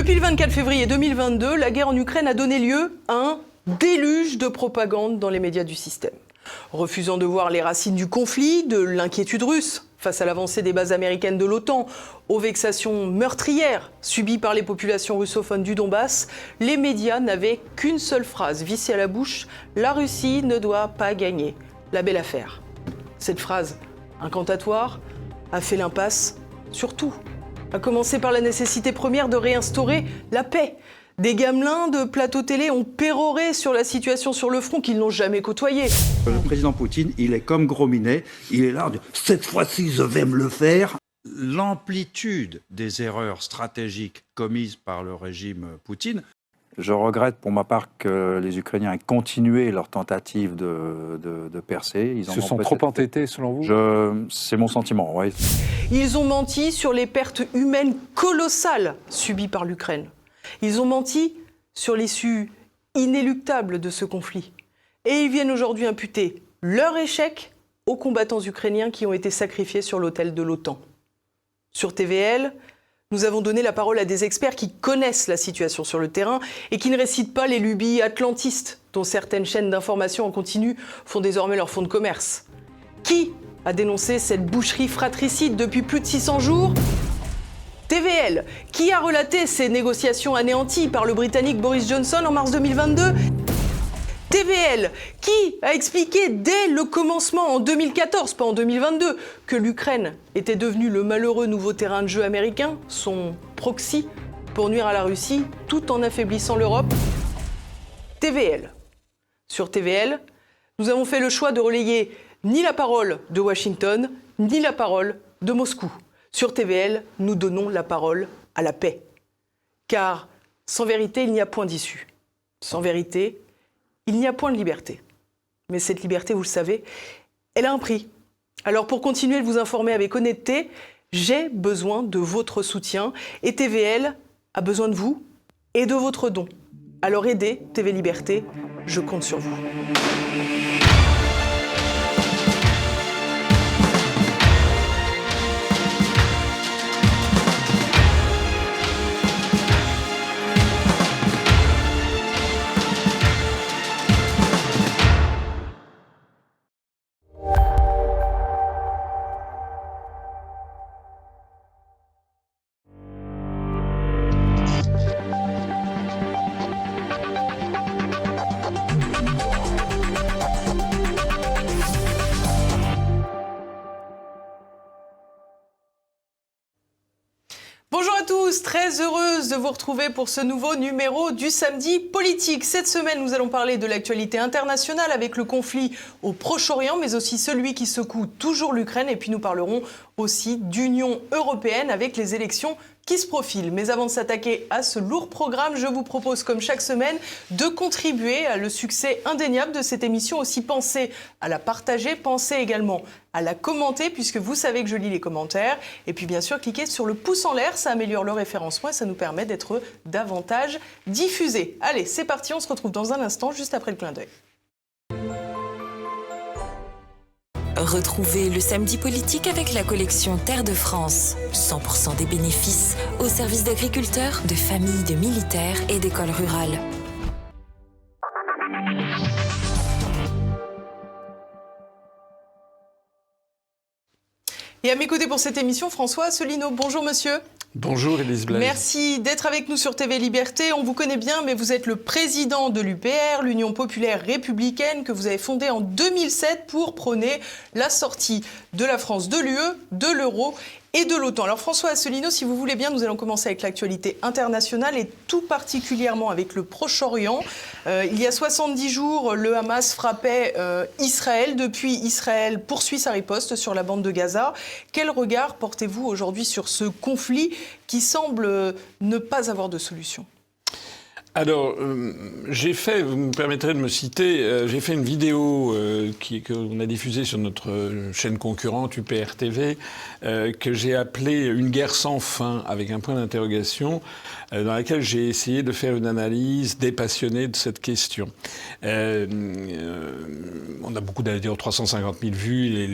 Depuis le 24 février 2022, la guerre en Ukraine a donné lieu à un déluge de propagande dans les médias du système. Refusant de voir les racines du conflit, de l'inquiétude russe face à l'avancée des bases américaines de l'OTAN, aux vexations meurtrières subies par les populations russophones du Donbass, les médias n'avaient qu'une seule phrase vissée à la bouche : la Russie ne doit pas gagner. La belle affaire. Cette phrase incantatoire a fait l'impasse sur tout, à commencer par la nécessité première de réinstaurer la paix. Des gamelins de plateau télé ont péroré sur la situation sur le front qu'ils n'ont jamais côtoyé. Le président Poutine, il est comme Gros-Minet, il est là, cette fois-ci je vais me le faire. L'amplitude des erreurs stratégiques commises par le régime Poutine. Je regrette pour ma part que les Ukrainiens aient continué leur tentative de percer. Ils se sont trop entêtés selon vous ? C'est mon sentiment, oui. Ils ont menti sur les pertes humaines colossales subies par l'Ukraine. Ils ont menti sur l'issue inéluctable de ce conflit. Et ils viennent aujourd'hui imputer leur échec aux combattants ukrainiens qui ont été sacrifiés sur l'autel de l'OTAN. Sur TVL, nous avons donné la parole à des experts qui connaissent la situation sur le terrain et qui ne récitent pas les lubies atlantistes dont certaines chaînes d'information en continu font désormais leur fonds de commerce. Qui a dénoncé cette boucherie fratricide depuis plus de 600 jours ? TVL, qui a relaté ces négociations anéanties par le Britannique Boris Johnson en mars 2022 ? TVL, qui a expliqué dès le commencement en 2014, pas en 2022, que l'Ukraine était devenue le malheureux nouveau terrain de jeu américain, son proxy, pour nuire à la Russie, tout en affaiblissant l'Europe ? TVL. Sur TVL, nous avons fait le choix de relayer ni la parole de Washington, ni la parole de Moscou. Sur TVL, nous donnons la parole à la paix. Car sans vérité, il n'y a point d'issue. Sans vérité, il n'y a point de liberté. Mais cette liberté, vous le savez, elle a un prix. Alors pour continuer de vous informer avec honnêteté, j'ai besoin de votre soutien. Et TVL a besoin de vous et de votre don. Alors aidez TV Liberté, je compte sur vous. Bonjour à tous, très heureuse de vous retrouver pour ce nouveau numéro du Samedi Politique. Cette semaine, nous allons parler de l'actualité internationale avec le conflit au Proche-Orient, mais aussi celui qui secoue toujours l'Ukraine. Et puis nous parlerons aussi d'Union européenne avec les élections qui se profilent. Mais avant de s'attaquer à ce lourd programme, je vous propose, comme chaque semaine, de contribuer à le succès indéniable de cette émission. Aussi, pensez à la partager, pensez également à la commenter, puisque vous savez que je lis les commentaires. Et puis, bien sûr, cliquez sur le pouce en l'air, ça améliore le référencement et ça nous permet d'être davantage diffusés. Allez, c'est parti, on se retrouve dans un instant, juste après le clin d'œil. Retrouvez le Samedi Politique avec la collection Terre de France. 100% des bénéfices au service d'agriculteurs, de familles, de militaires et d'écoles rurales. Et à mes côtés pour cette émission, François Asselineau. Bonjour monsieur. Bonjour Élise Blaise. Merci d'être avec nous sur TV Liberté. On vous connaît bien, mais vous êtes le président de l'UPR, l'Union populaire républicaine, que vous avez fondée en 2007 pour prôner la sortie de la France de l'UE, de l'euro et de l'OTAN. Alors François Asselineau, si vous voulez bien, nous allons commencer avec l'actualité internationale et tout particulièrement avec le Proche-Orient. Il y a 70 jours, le Hamas frappait Israël. Depuis, Israël poursuit sa riposte sur la bande de Gaza. Quel regard portez-vous aujourd'hui sur ce conflit qui semble ne pas avoir de solution ? Alors, vous me permettrez de me citer, j'ai fait une vidéo qu'on a diffusée sur notre chaîne concurrente UPR TV, que j'ai appelée « Une guerre sans fin » avec un point d'interrogation, dans laquelle j'ai essayé de faire une analyse dépassionnée de cette question. On a beaucoup d'ailleurs 350 000 vues,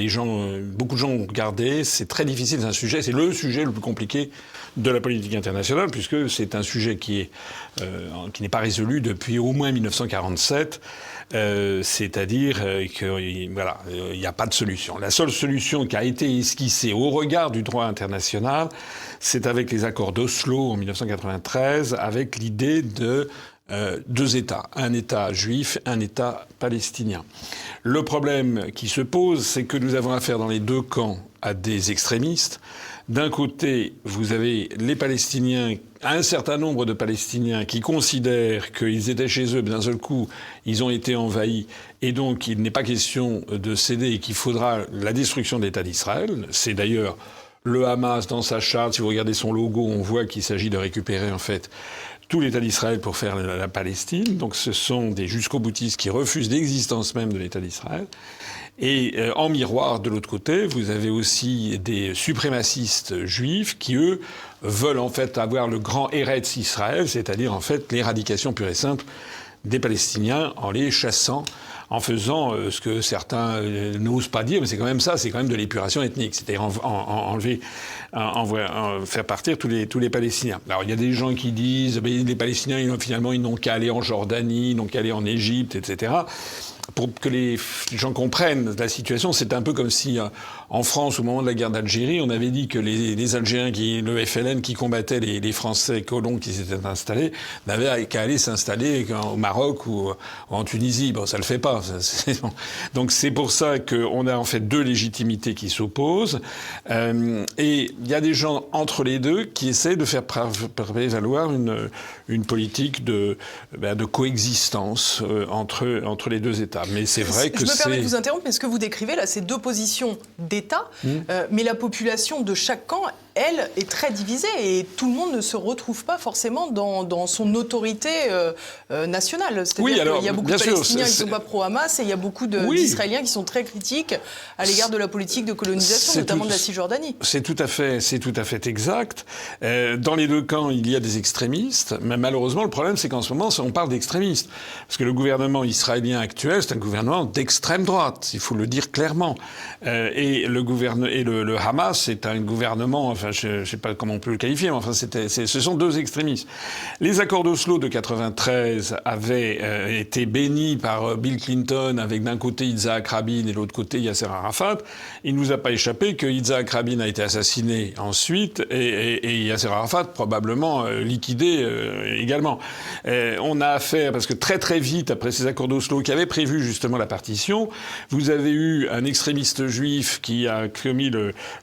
beaucoup de gens ont regardé, c'est très difficile, c'est le sujet le plus compliqué de la politique internationale, puisque c'est un sujet qui n'est pas résolu depuis au moins 1947, c'est-à-dire qu'il n'y a pas de solution. La seule solution qui a été esquissée au regard du droit international, c'est avec les accords d'Oslo en 1993, avec l'idée de deux États, un État juif, un État palestinien. Le problème qui se pose, c'est que nous avons affaire dans les deux camps à des extrémistes. D'un côté, vous avez les Palestiniens, un certain nombre de Palestiniens qui considèrent qu'ils étaient chez eux, mais d'un seul coup, ils ont été envahis, et donc il n'est pas question de céder et qu'il faudra la destruction de l'État d'Israël. C'est d'ailleurs le Hamas dans sa charte. Si vous regardez son logo, on voit qu'il s'agit de récupérer en fait tout l'État d'Israël pour faire la Palestine. Donc ce sont des jusqu'au-boutistes qui refusent l'existence même de l'État d'Israël. Et en miroir, de l'autre côté, vous avez aussi des suprémacistes juifs qui, eux, veulent en fait avoir le grand Eretz Israël, c'est-à-dire en fait l'éradication pure et simple des Palestiniens en les chassant, en faisant ce que certains n'osent pas dire, mais c'est quand même ça, c'est quand même de l'épuration ethnique, c'est-à-dire faire partir tous les Palestiniens. Alors il y a des gens qui disent les Palestiniens finalement ils n'ont qu'à aller en Jordanie, ils n'ont qu'à aller en Égypte, etc. Pour que les gens comprennent la situation, c'est un peu comme si en France, au moment de la guerre d'Algérie, on avait dit que les Algériens, le FLN qui combattaient les Français colons qui s'étaient installés, n'avaient qu'à aller s'installer au Maroc ou en Tunisie. Bon, ça le fait pas. Donc c'est pour ça qu'on a en fait deux légitimités qui s'opposent. Et il y a des gens entre les deux qui essaient de faire prévaloir une politique de coexistence entre les deux États. Mais c'est vrai que je me permets de vous interrompre, mais ce que vous décrivez là, c'est deux positions d'État, mais la population de chaque camp, elle, est très divisée et tout le monde ne se retrouve pas forcément dans son autorité nationale. C'est-à-dire qu'il y a beaucoup de Palestiniens qui ne sont pas pro-Hamas et il y a beaucoup d'Israéliens qui sont très critiques à l'égard de la politique de colonisation, notamment de la Cisjordanie. C'est tout à fait exact. Dans les deux camps, il y a des extrémistes, mais malheureusement, le problème, c'est qu'en ce moment, on parle d'extrémistes. Parce que le gouvernement israélien actuel, c'est un gouvernement d'extrême droite, il faut le dire clairement. Et le Hamas, c'est un gouvernement, enfin, je ne sais pas comment on peut le qualifier, mais enfin, ce sont deux extrémistes. Les accords d'Oslo de 93 avaient été bénis par Bill Clinton, avec d'un côté Yitzhak Rabin et de l'autre côté Yasser Arafat. Il ne nous a pas échappé que Yitzhak Rabin a été assassiné ensuite et Yasser Arafat probablement liquidé également. On a affaire, parce que très très vite, après ces accords d'Oslo qui avaient prévu justement la partition, vous avez eu un extrémiste juif qui a commis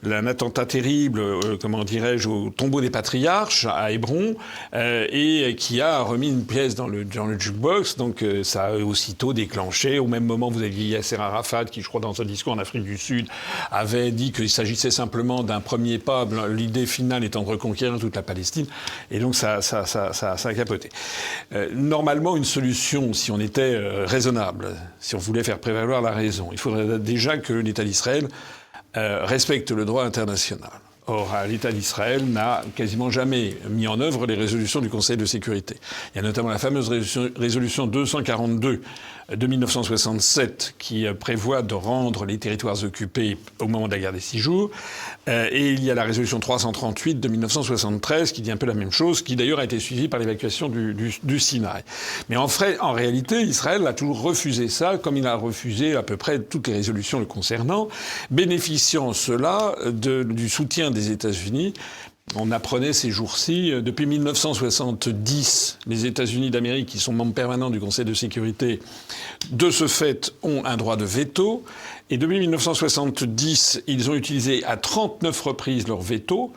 un attentat terrible, comment dirais-je, au tombeau des patriarches à Hébron, et qui a remis une pièce dans le jukebox. Donc ça a aussitôt déclenché. Au même moment, vous aviez Yasser Arafat qui, je crois, dans un discours en Afrique du Sud, avait dit qu'il s'agissait simplement d'un premier pas, l'idée finale étant de reconquérir toute la Palestine. Et donc ça a capoté. Normalement, une solution, si on était raisonnable, si on voulait faire prévaloir la raison, il faudrait déjà que l'État d'Israël respecte le droit international. Or, l'État d'Israël n'a quasiment jamais mis en œuvre les résolutions du Conseil de sécurité. Il y a notamment la fameuse résolution 242 de 1967 qui prévoit de rendre les territoires occupés au moment de la guerre des 6 jours. Et il y a la résolution 338 de 1973 qui dit un peu la même chose, qui d'ailleurs a été suivie par l'évacuation du Sinaï. Mais en réalité, Israël a toujours refusé ça, comme il a refusé à peu près toutes les résolutions le concernant, bénéficiant cela du soutien des États-Unis. On apprenait ces jours-ci, depuis 1970, les États-Unis d'Amérique, qui sont membres permanents du Conseil de sécurité, de ce fait, ont un droit de veto. Et depuis 1970, ils ont utilisé à 39 reprises leur veto,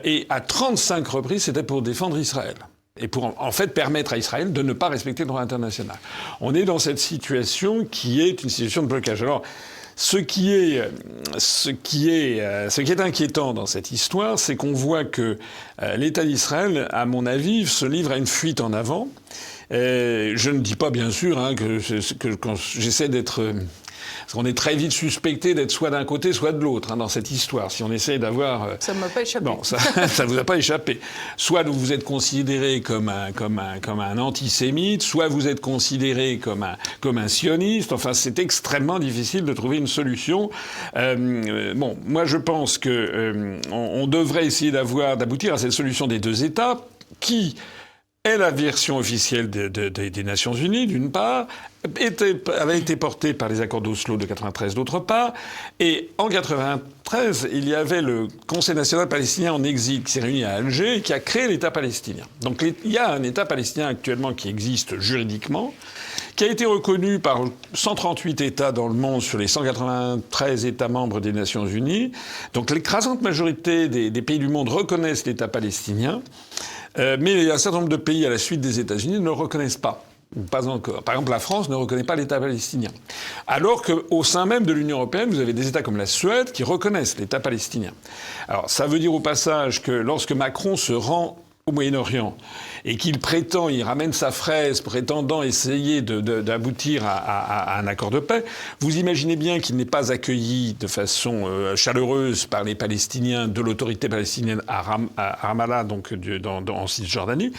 et à 35 reprises, c'était pour défendre Israël. Et pour, en fait, permettre à Israël de ne pas respecter le droit international. On est dans cette situation qui est une situation de blocage. Alors, Ce qui est inquiétant dans cette histoire, c'est qu'on voit que l'État d'Israël, à mon avis, se livre à une fuite en avant. Je ne dis pas, bien sûr, que quand j'essaie d'être... Parce qu'on est très vite suspecté d'être soit d'un côté, soit de l'autre dans cette histoire. Si on essaie d'avoir... Ça ne m'a pas échappé. Bon, ça ne vous a pas échappé. Soit vous êtes considéré comme un antisémite, soit vous êtes considéré comme un sioniste. Enfin, c'est extrêmement difficile de trouver une solution. Moi, je pense que on devrait essayer d'aboutir à cette solution des deux États qui est la version officielle des Nations Unies, d'une part, avait été portée par les accords d'Oslo de 93, d'autre part. Et en 93, il y avait le Conseil national palestinien en exil qui s'est réuni à Alger et qui a créé l'État palestinien. Donc il y a un État palestinien actuellement qui existe juridiquement, qui a été reconnu par 138 États dans le monde sur les 193 États membres des Nations Unies. Donc l'écrasante majorité des pays du monde reconnaissent l'État palestinien. Mais un certain nombre de pays, à la suite des États-Unis, ne le reconnaissent pas. Pas encore. Par exemple, la France ne reconnaît pas l'État palestinien. Alors qu'au sein même de l'Union européenne, vous avez des États comme la Suède qui reconnaissent l'État palestinien. Alors, ça veut dire au passage que lorsque Macron se rend au Moyen-Orient et qu'il ramène sa fraise prétendant essayer d'aboutir à un accord de paix, vous imaginez bien qu'il n'est pas accueilli de façon chaleureuse par les Palestiniens de l'autorité palestinienne à Ramallah, donc en Cisjordanie,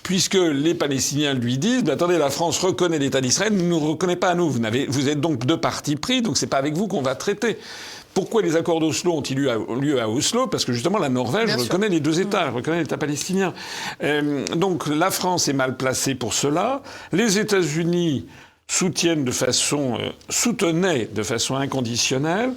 puisque les Palestiniens lui disent « Attendez, la France reconnaît l'État d'Israël, ne nous reconnaît pas à nous. Vous êtes donc de parti pris, donc c'est pas avec vous qu'on va traiter. » Pourquoi les accords d'Oslo ont-ils eu lieu à Oslo ? Parce que justement la Norvège reconnaît les deux États, reconnaît l'État palestinien. Donc la France est mal placée pour cela. Les États-Unis soutenaient de façon inconditionnelle.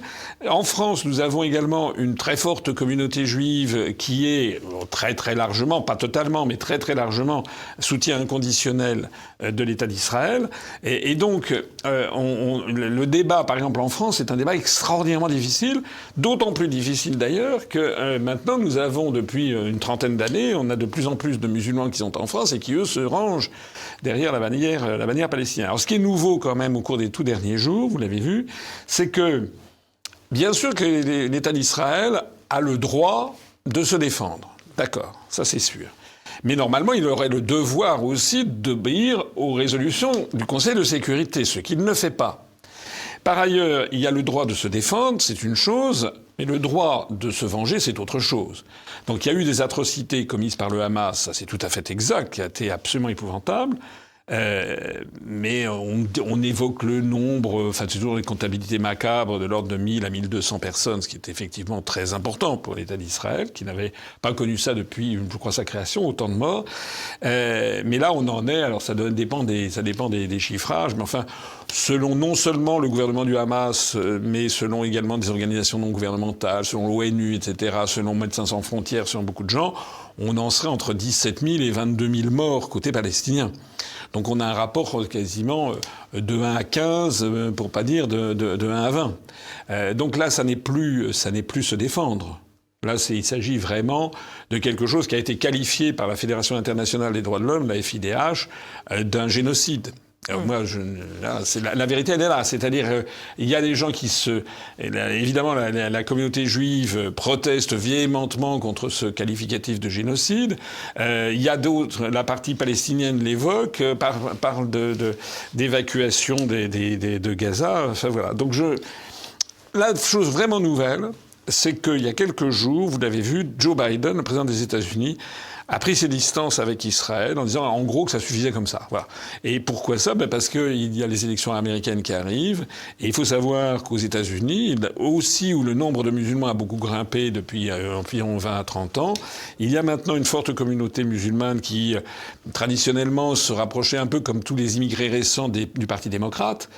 En France, nous avons également une très forte communauté juive qui est très très largement, pas totalement, mais très très largement soutien inconditionnel de l'État d'Israël. Et donc, le débat, par exemple en France, est un débat extraordinairement difficile, d'autant plus difficile d'ailleurs que maintenant nous avons depuis une trentaine d'années, on a de plus en plus de musulmans qui sont en France et qui eux se rangent derrière la bannière palestinienne. Alors ce qui est nouveau quand même au cours des tout derniers jours, vous l'avez vu, c'est que bien sûr que l'État d'Israël a le droit de se défendre. D'accord, ça c'est sûr. Mais normalement, il aurait le devoir aussi d'obéir aux résolutions du Conseil de sécurité, ce qu'il ne fait pas. Par ailleurs, il y a le droit de se défendre, c'est une chose, mais le droit de se venger, c'est autre chose. Donc il y a eu des atrocités commises par le Hamas, ça c'est tout à fait exact, qui a été absolument épouvantable. Mais on évoque le nombre, enfin c'est toujours des comptabilités macabres de l'ordre de 1000 à 1200 personnes, ce qui est effectivement très important pour l'État d'Israël, qui n'avait pas connu ça depuis, je crois, sa création, autant de morts. Mais là, on en est, alors ça dépend des chiffrages, mais enfin, selon non seulement le gouvernement du Hamas, mais selon également des organisations non gouvernementales, selon l'ONU, etc., selon Médecins sans frontières, selon beaucoup de gens, on en serait entre 17 000 et 22 000 morts côté palestinien. Donc on a un rapport quasiment de 1 à 15, pour pas dire de 1 à 20. Donc là, ça n'est plus se défendre. Là, il s'agit vraiment de quelque chose qui a été qualifié par la Fédération internationale des droits de l'homme, la FIDH, d'un génocide. Moi, la vérité, elle est là. C'est-à-dire, il y a des gens qui évidemment, la communauté juive proteste véhémentement contre ce qualificatif de génocide. Il y a d'autres, la partie palestinienne l'évoque, parle d'évacuation de Gaza. Enfin, voilà. Donc la chose vraiment nouvelle, c'est qu'il y a quelques jours, vous l'avez vu, Joe Biden, le président des États-Unis, a pris ses distances avec Israël en disant en gros que ça suffisait comme ça. Voilà. Et pourquoi ça ? Parce qu'il y a les élections américaines qui arrivent. Et il faut savoir qu'aux États-Unis, aussi où le nombre de musulmans a beaucoup grimpé depuis environ 20 à 30 ans, il y a maintenant une forte communauté musulmane qui, traditionnellement, se rapprochait un peu comme tous les immigrés récents du Parti démocrate.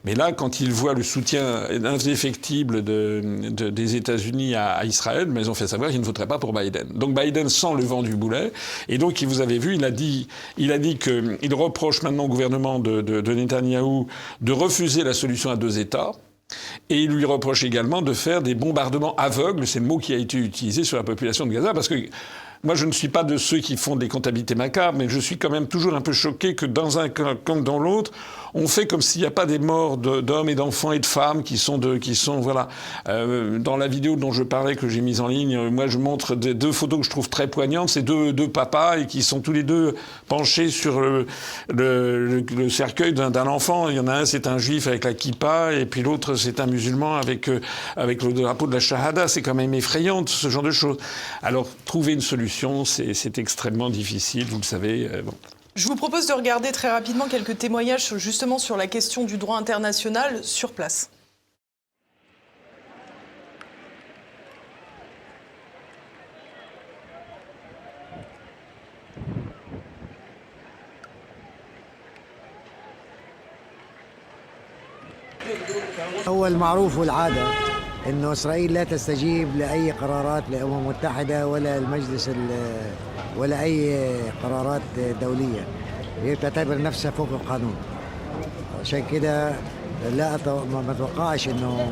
Mais là, quand ils voient le soutien indéfectible des États-Unis à Israël, mais ils ont fait savoir qu'il ne voterait pas pour Biden. Donc Biden sent le vent du boulet. Et donc, vous avez vu, il a dit qu'il reproche maintenant au gouvernement de Netanyahou de refuser la solution à deux États. Et il lui reproche également de faire des bombardements aveugles, c'est le mot qui a été utilisé sur la population de Gaza, parce que moi, je ne suis pas de ceux qui font des comptabilités macabres, mais je suis quand même toujours un peu choqué que dans un cas comme dans l'autre, on fait comme s'il n'y a pas des morts d'hommes et d'enfants et de femmes qui sont voilà. Dans la vidéo dont je parlais, que j'ai mise en ligne, moi je montre deux photos que je trouve très poignantes. C'est deux papas et qui sont tous les deux penchés sur le cercueil d'un enfant. Il y en a un, c'est un juif avec la kippa, et puis l'autre, c'est un musulman avec le drapeau de la shahada. C'est quand même effrayant, ce genre de choses. Alors, trouver une solution, c'est extrêmement difficile, vous le savez. Bon. Je vous propose de regarder très rapidement quelques témoignages justement sur la question du droit international sur place. هو المعروف والعادة إنه إسرائيل لا تستجيب لأي قرارات للأمم المتحدة ولا المجلس ولا أي قرارات دولية. هي تعتبر نفسها فوق القانون. عشان كده ما أتوقعش إنه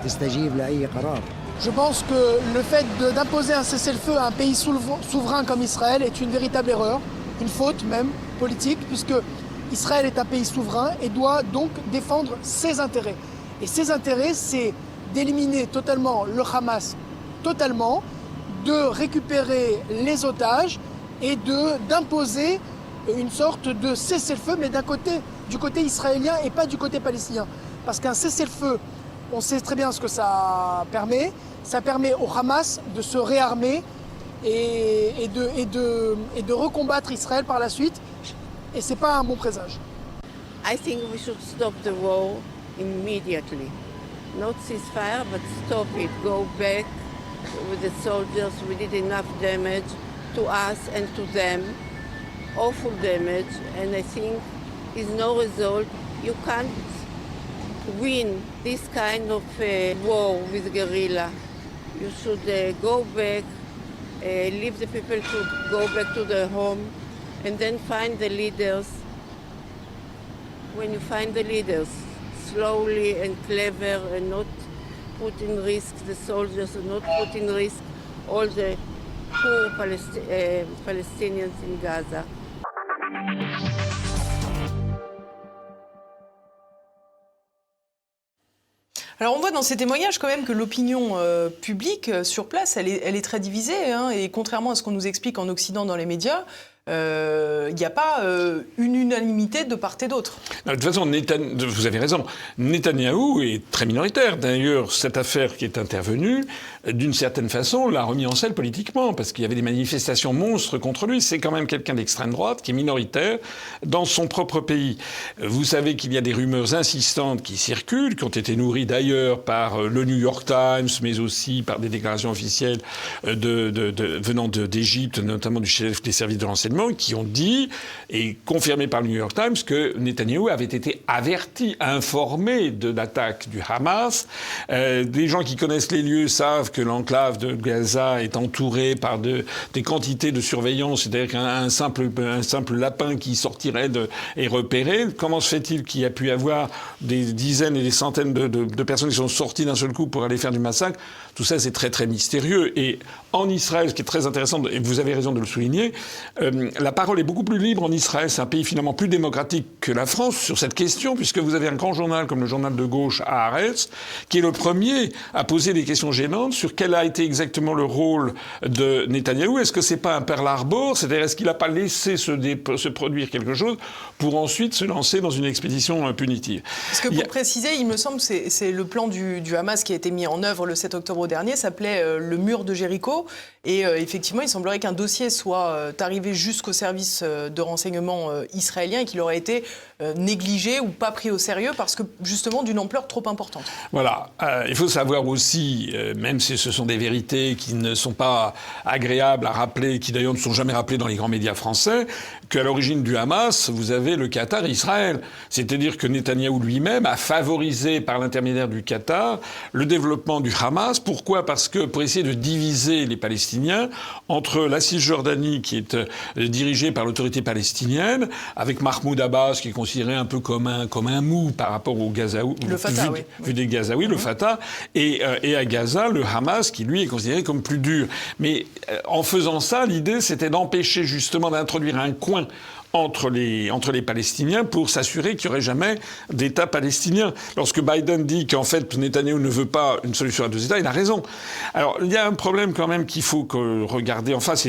تستجيب لأي قرار. Je pense que le fait d'imposer un cessez-le-feu à un pays souverain comme Israël est une véritable erreur, une faute même politique, puisque Israël est un pays souverain et doit donc défendre ses intérêts. Et ses intérêts, c'est d'éliminer totalement le Hamas, totalement, de récupérer les otages et d'imposer une sorte de cessez-le-feu, mais du côté israélien et pas du côté palestinien. Parce qu'un cessez-le-feu, on sait très bien ce que ça permet au Hamas de se réarmer et de recombattre Israël par la suite. Et c'est pas un bon présage. I think we should stop the war immediately. Not ceasefire, but stop it. Go back with the soldiers. We did enough damage to us and to them. Awful damage. And I think is no result. You can't win this kind of war with guerrilla. You should go back, leave the people to go back to their home, and then find the leaders. When you find the leaders, slowly and clever, and not put in risk the soldiers, and not put in risk all the poor Palestinians in Gaza. Alors on voit dans ces témoignages quand même que l'opinion publique sur place, elle est très divisée, hein, et contrairement à ce qu'on nous explique en Occident dans les médias, il n'y a pas une unanimité de part et d'autre. De toute façon, vous avez raison, Netanyahou est très minoritaire. D'ailleurs, cette affaire qui est intervenue, d'une certaine façon, l'a remis en selle politiquement, parce qu'il y avait des manifestations monstres contre lui. C'est quand même quelqu'un d'extrême droite qui est minoritaire dans son propre pays. Vous savez qu'il y a des rumeurs insistantes qui circulent, qui ont été nourries d'ailleurs par le New York Times, mais aussi par des déclarations officielles venant d'Égypte, notamment du chef des services de renseignement, qui ont dit, et confirmé par le New York Times, que Netanyahou avait été averti, informé de l'attaque du Hamas. Des gens qui connaissent les lieux savent que l'enclave de Gaza est entourée par des quantités de surveillance, c'est-à-dire qu'un simple lapin qui sortirait est repéré. Comment se fait-il qu'il y a pu y avoir des dizaines et des centaines de personnes qui sont sorties d'un seul coup pour aller faire du massacre? Tout ça, c'est très, très mystérieux. Et en Israël, ce qui est très intéressant, et vous avez raison de le souligner, la parole est beaucoup plus libre en Israël. C'est un pays finalement plus démocratique que la France sur cette question, puisque vous avez un grand journal comme le journal de gauche Haaretz, qui est le premier à poser des questions gênantes sur quel a été exactement le rôle de Netanyahou. Est-ce que c'est pas un Pearl Harbor? C'est-à-dire, est-ce qu'il n'a pas laissé se produire quelque chose pour ensuite se lancer dans une expédition punitive? Parce que pour préciser, il me semble que c'est le plan du Hamas qui a été mis en œuvre le 7 octobre dernier, s'appelait le mur de Jéricho. Et effectivement, il semblerait qu'un dossier soit arrivé jusqu'au service de renseignement israélien et qu'il aurait été négligé ou pas pris au sérieux parce que justement d'une ampleur trop importante. Voilà. Il faut savoir aussi, même si ce sont des vérités qui ne sont pas agréables à rappeler, qui d'ailleurs ne sont jamais rappelées dans les grands médias français, qu'à l'origine du Hamas, vous avez le Qatar et Israël. C'est-à-dire que Netanyahou lui-même a favorisé par l'intermédiaire du Qatar le développement du Hamas. Pourquoi? Parce que pour essayer de diviser les Palestiniens entre la Cisjordanie qui est dirigée par l'autorité palestinienne, avec Mahmoud Abbas qui est considéré un peu comme un mou par rapport au Gazaoui, le Fatah, vu des Gazaouis, le Fatah, et à Gaza, le Hamas qui lui est considéré comme plus dur. Mais en faisant ça, l'idée c'était d'empêcher justement d'introduire un coin entre les Palestiniens pour s'assurer qu'il n'y aurait jamais d'État palestinien. Lorsque Biden dit qu'en fait Netanyahou ne veut pas une solution à 2 États, il a raison. Alors il y a un problème quand même qu'il faut regarder en face.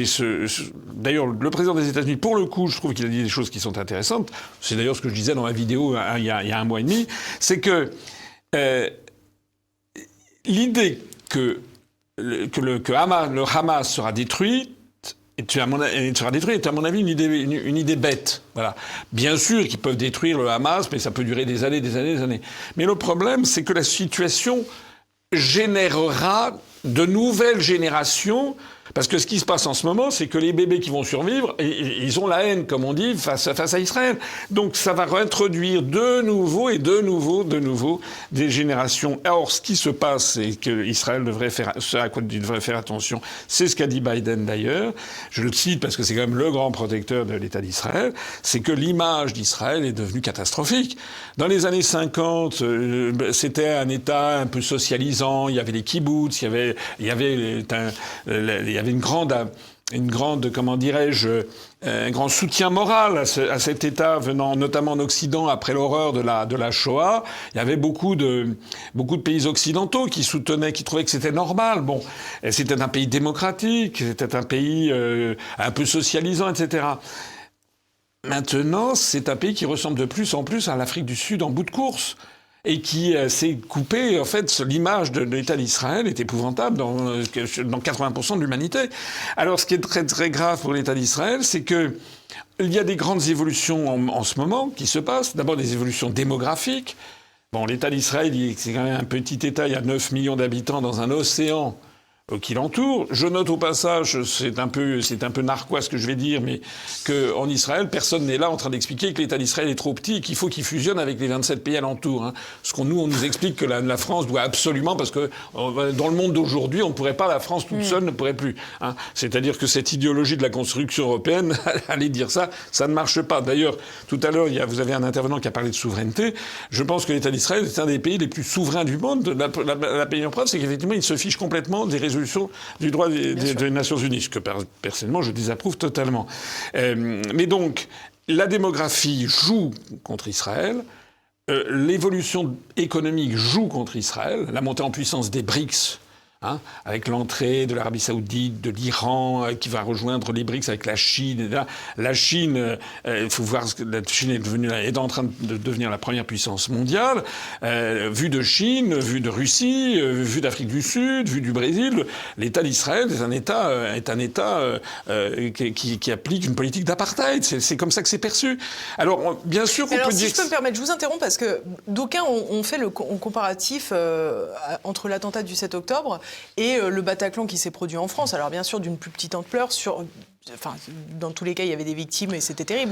D'ailleurs, le président des États-Unis, pour le coup, je trouve qu'il a dit des choses qui sont intéressantes. C'est d'ailleurs ce que je disais dans ma vidéo il y a 1 mois et demi. C'est que l'idée que le Hamas sera détruit est à mon avis une idée bête. Voilà. Bien sûr qu'ils peuvent détruire le Hamas, mais ça peut durer des années, des années, des années. Mais le problème, c'est que la situation générera de nouvelles générations. Parce que ce qui se passe en ce moment, c'est que les bébés qui vont survivre, ils ont la haine, comme on dit, face à Israël. Donc ça va réintroduire de nouveau des générations. Or, ce qui se passe, c'est qu'Israël devrait faire, ce à quoi il devrait faire attention, c'est ce qu'a dit Biden d'ailleurs. Je le cite parce que c'est quand même le grand protecteur de l'État d'Israël. C'est que l'image d'Israël est devenue catastrophique. Dans les années 50, c'était un État un peu socialisant. Il y avait les kibboutz, il y avait une grande, comment dirais-je, un grand soutien moral à cet État venant notamment en Occident après l'horreur de la Shoah. Il y avait beaucoup de pays occidentaux qui soutenaient, qui trouvaient que c'était normal. Bon, c'était un pays démocratique, c'était un pays un peu socialisant, etc. Maintenant, c'est un pays qui ressemble de plus en plus à l'Afrique du Sud en bout de course. Et qui s'est coupé, en fait, l'image de l'État d'Israël est épouvantable dans 80% de l'humanité. Alors, ce qui est très, très grave pour l'État d'Israël, c'est que il y a des grandes évolutions en ce moment qui se passent. D'abord, des évolutions démographiques. Bon, l'État d'Israël, c'est quand même un petit État, il y a 9 millions d'habitants dans un océan qui l'entoure. Je note au passage, c'est un peu narquois ce que je vais dire, mais qu'en Israël, personne n'est là en train d'expliquer que l'État d'Israël est trop petit et qu'il faut qu'il fusionne avec les 27 pays alentours. Hein. On nous explique que la France doit absolument, parce que dans le monde d'aujourd'hui, on ne pourrait pas, la France toute seule ne pourrait plus. Hein. C'est-à-dire que cette idéologie de la construction européenne, aller dire ça ne marche pas. D'ailleurs, tout à l'heure, vous avez un intervenant qui a parlé de souveraineté. Je pense que l'État d'Israël est un des pays les plus souverains du monde. La meilleure preuve, c'est qu'effectivement, il se fiche complètement des résolutions du droit des Nations Unies, ce que personnellement je désapprouve totalement. Mais donc, la démographie joue contre Israël, l'évolution économique joue contre Israël, la montée en puissance des BRICS, avec l'entrée de l'Arabie Saoudite, de l'Iran, qui va rejoindre les BRICS avec la Chine. La Chine, il faut voir que la Chine est en train de devenir la première puissance mondiale. Vu de Chine, vu de Russie, vu d'Afrique du Sud, vu du Brésil, l'État d'Israël est un État qui applique une politique d'apartheid. C'est comme ça que c'est perçu. Alors, bien sûr qu'on peut dire... Si je peux me permettre, je vous interromps parce que d'aucuns ont fait le comparatif entre l'attentat du 7 octobre et le Bataclan qui s'est produit en France. Alors bien sûr d'une plus petite ampleur, dans tous les cas il y avait des victimes et c'était terrible,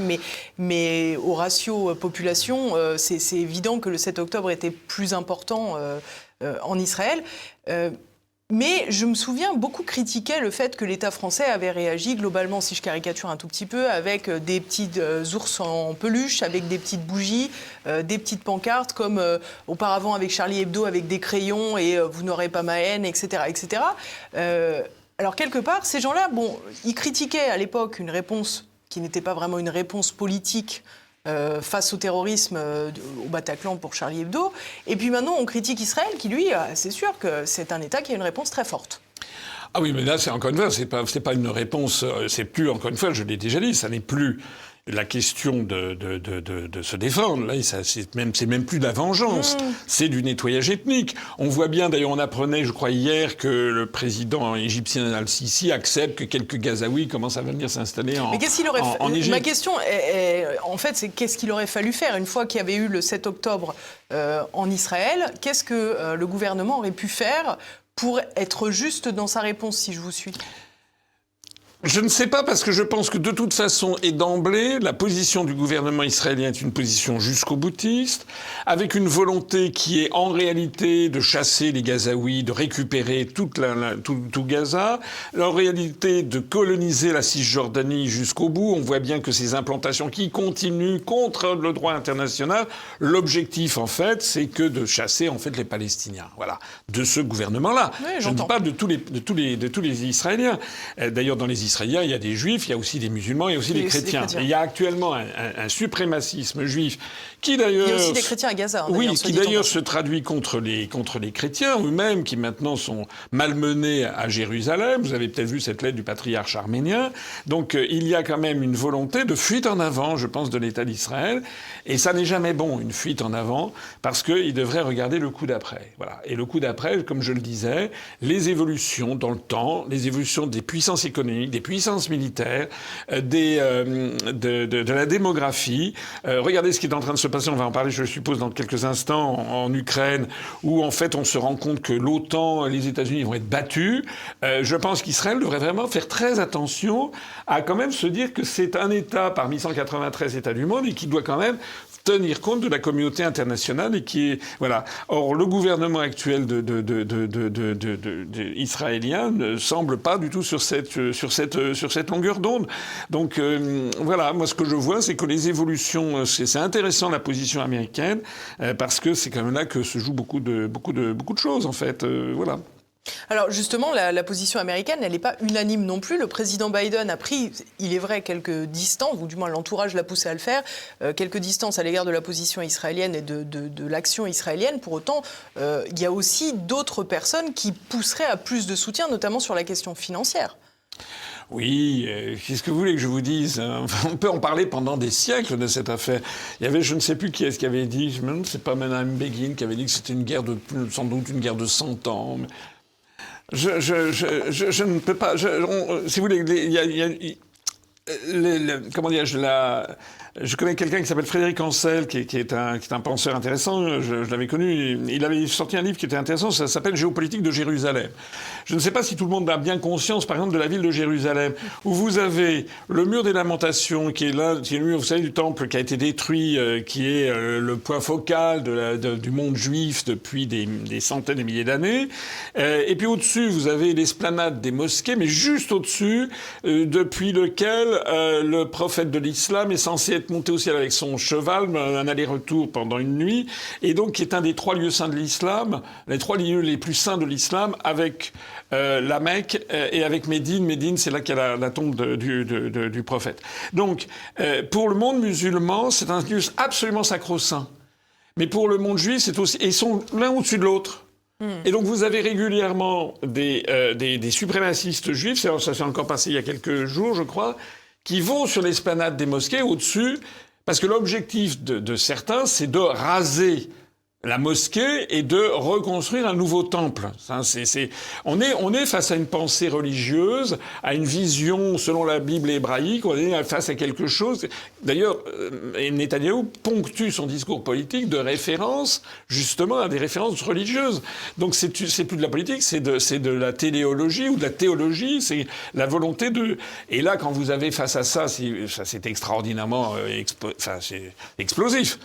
mais au ratio population, c'est évident que le 7 octobre était plus important en Israël. Mais je me souviens, beaucoup critiquaient le fait que l'État français avait réagi globalement, si je caricature un tout petit peu, avec des petits ours en peluche, avec des petites bougies, des petites pancartes, comme auparavant avec Charlie Hebdo, avec des crayons et « vous n'aurez pas ma haine », etc. etc. Alors quelque part, ces gens-là, ils critiquaient à l'époque une réponse qui n'était pas vraiment une réponse politique face au terrorisme au Bataclan pour Charlie Hebdo. Et puis maintenant, on critique Israël qui, lui, c'est sûr que c'est un État qui a une réponse très forte. Ah oui, mais là, c'est encore une fois, c'est pas une réponse, c'est plus, encore une fois, je l'ai déjà dit, ça n'est plus la question de se défendre. Là, c'est même plus de la vengeance, c'est du nettoyage ethnique. On voit bien, d'ailleurs, on apprenait, je crois, hier, que le président égyptien Al-Sisi accepte que quelques Gazaouis commencent à venir s'installer en Égypte. Ma question, en fait, c'est qu'est-ce qu'il aurait fallu faire une fois qu'il y avait eu le 7 octobre en Israël? Qu'est-ce que le gouvernement aurait pu faire pour être juste dans sa réponse, si je vous suis? Je ne sais pas, parce que je pense que de toute façon et d'emblée, la position du gouvernement israélien est une position jusqu'au boutiste, avec une volonté qui est en réalité de chasser les Gazaouis, de récupérer tout Gaza, en réalité de coloniser la Cisjordanie jusqu'au bout. On voit bien que ces implantations qui continuent contre le droit international, l'objectif en fait, c'est que de chasser en fait les Palestiniens. Voilà, de ce gouvernement-là. Oui, je ne dis pas de tous les Israéliens. D'ailleurs, dans les Israéliens, Israéliens, il y a des juifs, il y a aussi des musulmans, il y a aussi des chrétiens. Et il y a actuellement un suprémacisme juif qui d'ailleurs... Il y a aussi des chrétiens à Gaza. Oui, qui d'ailleurs se traduit contre les chrétiens eux-mêmes, qui maintenant sont malmenés à Jérusalem. Vous avez peut-être vu cette lettre du patriarche arménien. Donc il y a quand même une volonté de fuite en avant, je pense, de l'État d'Israël. Et ça n'est jamais bon, une fuite en avant, parce qu'il devrait regarder le coup d'après. Voilà. Et le coup d'après, comme je le disais, les évolutions dans le temps, les évolutions des puissances économiques, des puissances militaires, de la démographie. Regardez ce qui est en train de se passer, on va en parler, je suppose, dans quelques instants, en Ukraine, où en fait on se rend compte que l'OTAN, les États-Unis vont être battus. Je pense qu'Israël devrait vraiment faire très attention à quand même se dire que c'est un État parmi 193 États du monde et qui doit quand même tenir compte de la communauté internationale et qui est voilà. Or le gouvernement actuel israélien ne semble pas du tout sur cette longueur d'onde. Donc voilà, moi ce que je vois, c'est que les évolutions, c'est intéressant la position américaine parce que c'est quand même là que se joue beaucoup de choses en fait. Voilà. Alors justement, la position américaine, elle n'est pas unanime non plus. Le président Biden a pris, il est vrai, quelques distances, ou du moins l'entourage l'a poussé à le faire, quelques distances à l'égard de la position israélienne et de l'action israélienne. Pour autant, il y a aussi d'autres personnes qui pousseraient à plus de soutien, notamment sur la question financière. Oui, qu'est-ce que vous voulez que je vous dise? On peut en parler pendant des siècles de cette affaire. Il y avait, je ne sais plus qui est-ce qui avait dit, je me demande, c'est pas Mme Begin qui avait dit que c'était une guerre sans doute une guerre de 100 ans. Mais je ne peux pas. Si vous voulez, il y a comment dirais-je, je connais quelqu'un qui s'appelle Frédéric Ancel, qui est un penseur intéressant. Je l'avais connu. Il avait sorti un livre qui était intéressant. Ça s'appelle Géopolitique de Jérusalem. Je ne sais pas si tout le monde a bien conscience, par exemple, de la ville de Jérusalem, où vous avez le mur des Lamentations, qui est là, qui est le mur, vous savez, du temple qui a été détruit, qui est le point focal du monde juif depuis des centaines de milliers d'années. Et puis au-dessus, vous avez l'esplanade des mosquées, mais juste au-dessus, depuis lequel le prophète de l'islam est censé être monté au ciel avec son cheval, un aller-retour pendant une nuit, et donc qui est un des 3 lieux saints de l'islam, les 3 lieux les plus saints de l'islam, avec la Mecque et avec Médine. Médine, c'est là qu'il y a la tombe du prophète. Donc, pour le monde musulman, c'est un lieu absolument sacro-saint. Mais pour le monde juif, c'est aussi... Et ils sont l'un au-dessus de l'autre. Et donc vous avez régulièrement des suprémacistes juifs, ça s'est encore passé il y a quelques jours, je crois, qui vont sur l'esplanade des mosquées au-dessus, parce que l'objectif de certains, c'est de raser la mosquée et de reconstruire un nouveau temple. On est face à une pensée religieuse, à une vision selon la Bible hébraïque, on est face à quelque chose. D'ailleurs, Netanyahou ponctue son discours politique de références, justement, à des références religieuses. Donc c'est plus de la politique, c'est de la téléologie ou de la théologie, c'est la volonté de... Et là, quand vous avez face à ça, c'est extraordinairement c'est explosif.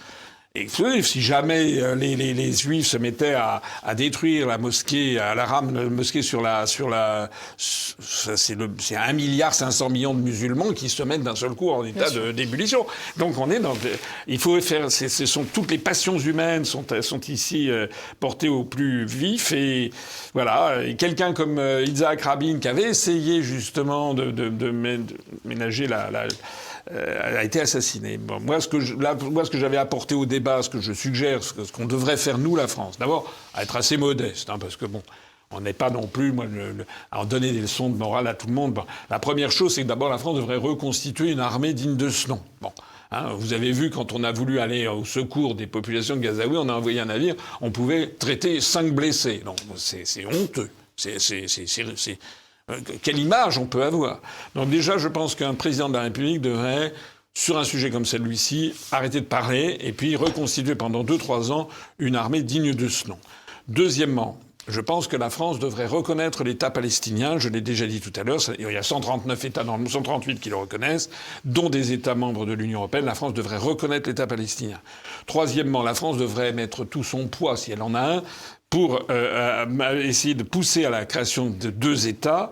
Si jamais les Juifs se mettaient à détruire la mosquée, à la mosquée c'est 1,5 milliard de musulmans qui se mettent d'un seul coup en état d'ébullition. Donc on est il faut faire, toutes les passions humaines sont ici portées au plus vif et voilà. Et quelqu'un comme Yitzhak Rabin qui avait essayé justement de ménager a été assassiné. Bon, moi, ce que j'avais apporté au débat, ce que je suggère, ce qu'on devrait faire, nous, la France, d'abord, à être assez modeste, parce que, bon, on n'est pas non plus à en donner des leçons de morale à tout le monde. Bon, la première chose, c'est que d'abord, la France devrait reconstituer une armée digne de ce nom. Bon. Vous avez vu, quand on a voulu aller au secours des populations de Gazaouis, on a envoyé un navire, on pouvait traiter 5 blessés. Non, c'est honteux. Quelle image on peut avoir? Donc déjà, je pense qu'un président de la République devrait, sur un sujet comme celui-ci, arrêter de parler et puis reconstituer pendant 2-3 ans une armée digne de ce nom. Deuxièmement, je pense que la France devrait reconnaître l'État palestinien. Je l'ai déjà dit tout à l'heure, il y a 139 États dans le monde, 138 qui le reconnaissent, dont des États membres de l'Union européenne. La France devrait reconnaître l'État palestinien. Troisièmement, la France devrait mettre tout son poids, si elle en a un, pour essayer de pousser à la création de 2 États,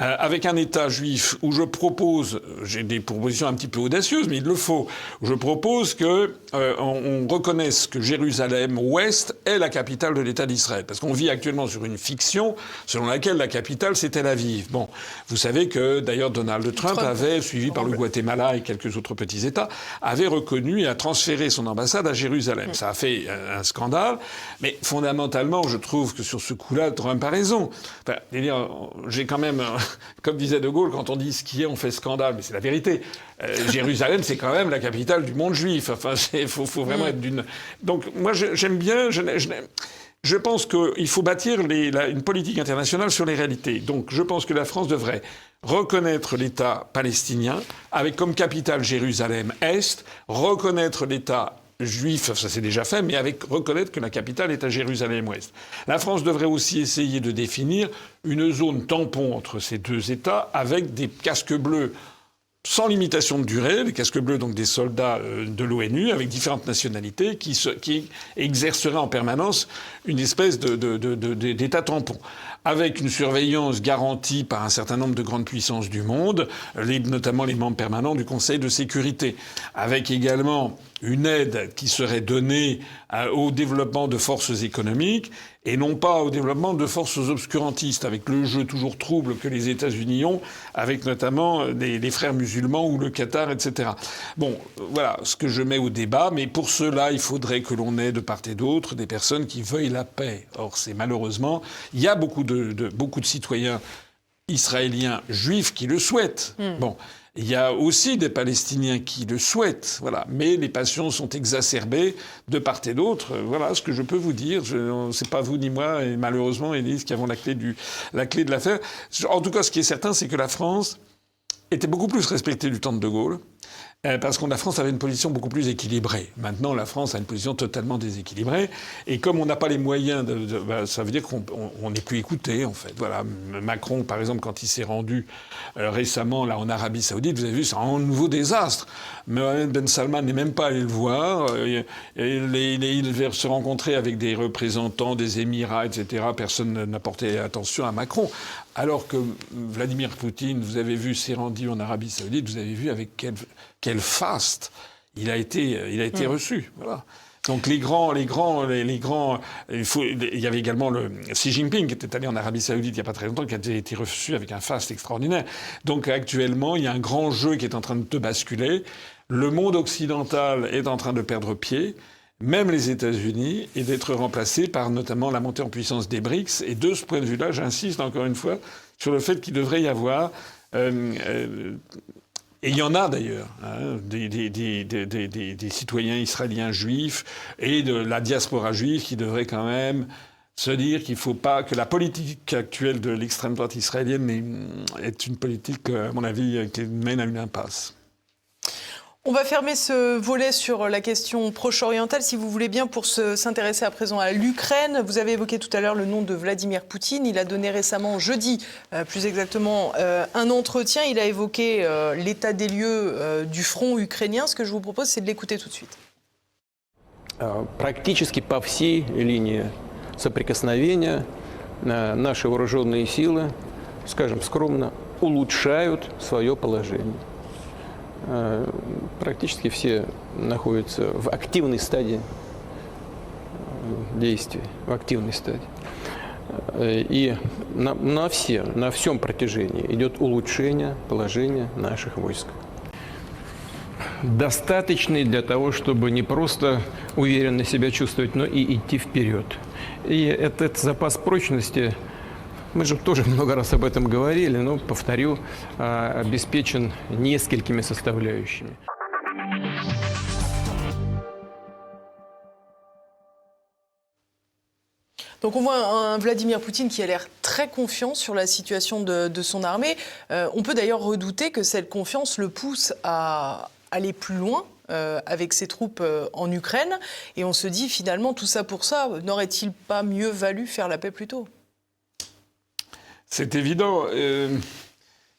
avec un État juif où je propose, j'ai des propositions un petit peu audacieuses, mais il le faut, où je propose que on reconnaisse que Jérusalem-Ouest est la capitale de l'État d'Israël. Parce qu'on vit actuellement sur une fiction selon laquelle la capitale, c'est Tel Aviv. Bon, vous savez que, d'ailleurs, Donald Trump avait, suivi par le Guatemala et quelques autres petits États, avait reconnu et a transféré son ambassade à Jérusalem. Ça a fait un scandale, mais fondamentalement, je trouve que sur ce coup-là, Trump a raison. Enfin, j'ai quand même... Comme disait De Gaulle, quand on dit ce qui est, on fait scandale. Mais c'est la vérité. Jérusalem, c'est quand même la capitale du monde juif. Enfin, faut vraiment être d'une... Donc, moi, j'aime bien... Je pense qu'il faut bâtir une politique internationale sur les réalités. Donc, je pense que la France devrait reconnaître l'État palestinien, avec comme capitale Jérusalem-Est, reconnaître l'État juif, ça c'est déjà fait, mais avec reconnaître que la capitale est à Jérusalem-Ouest. La France devrait aussi essayer de définir une zone tampon entre ces 2 États avec des casques bleus sans limitation de durée, les casques bleus donc des soldats de l'ONU avec différentes nationalités qui exerceraient en permanence une espèce d'état tampon, avec une surveillance garantie par un certain nombre de grandes puissances du monde, notamment les membres permanents du Conseil de sécurité, avec également une aide qui serait donnée au développement de forces économiques et non pas au développement de forces obscurantistes, avec le jeu toujours trouble que les États-Unis ont, avec notamment les frères musulmans ou le Qatar, etc. Bon, voilà ce que je mets au débat, mais pour cela, il faudrait que l'on ait de part et d'autre des personnes qui veuillent la paix. Or, c'est malheureusement, il y a beaucoup de citoyens israéliens juifs qui le souhaitent. Bon. Il y a aussi des Palestiniens qui le souhaitent, voilà. Mais les passions sont exacerbées de part et d'autre. Voilà ce que je peux vous dire. C'est pas vous ni moi, et malheureusement, Élise, qui avons la clé de l'affaire. En tout cas, ce qui est certain, c'est que la France était beaucoup plus respectée du temps de De Gaulle. Parce que la France avait une position beaucoup plus équilibrée. Maintenant, la France a une position totalement déséquilibrée. Et comme on n'a pas les moyens, ça veut dire qu'on n'est plus écouté, en fait. Voilà. Macron, par exemple, quand il s'est rendu récemment là en Arabie Saoudite, vous avez vu, c'est un nouveau désastre. Mohamed Ben Salman n'est même pas allé le voir. Il devait se rencontrer avec des représentants des Émirats, etc. Personne n'a porté attention à Macron. Alors que Vladimir Poutine, vous avez vu, s'est rendu en Arabie Saoudite, vous avez vu avec quel faste il a été reçu. Voilà. Donc il y avait également Xi Jinping qui était allé en Arabie Saoudite il n'y a pas très longtemps, qui a été reçu avec un faste extraordinaire. Donc actuellement, il y a un grand jeu qui est en train de basculer. Le monde occidental est en train de perdre pied, même les États-Unis, et d'être remplacé par notamment la montée en puissance des BRICS. Et de ce point de vue-là, j'insiste encore une fois sur le fait qu'il devrait y avoir... et il y en a d'ailleurs, hein, des citoyens israéliens juifs et de la diaspora juive qui devraient quand même se dire qu'il ne faut pas que la politique actuelle de l'extrême droite israélienne est une politique, à mon avis, qui mène à une impasse. On va fermer ce volet sur la question proche-orientale, si vous voulez bien, pour s'intéresser à présent à l'Ukraine. Vous avez évoqué tout à l'heure le nom de Vladimir Poutine. Il a donné récemment, jeudi, plus exactement, un entretien. Il a évoqué l'état des lieux du front ukrainien. Ce que je vous propose, c'est de l'écouter tout de suite. Практически по всей линии соприкосновения наши вооруженные силы, скажем скромно, улучшают свое положение. Практически все находятся в активной стадии действий, в активной стадии. И на всем протяжении идет улучшение положения наших войск. Достаточный для того, чтобы не просто уверенно себя чувствовать, но и идти вперед. И этот запас прочности, мы же тоже много раз об этом говорили, но, повторю, обеспечен несколькими составляющими. Donc on voit un Vladimir Poutine qui a l'air très confiant sur la situation de son armée. On peut d'ailleurs redouter que cette confiance le pousse à aller plus loin avec ses troupes en Ukraine. Et on se dit finalement, tout ça pour ça, n'aurait-il pas mieux valu faire la paix plus tôt ? C'est évident.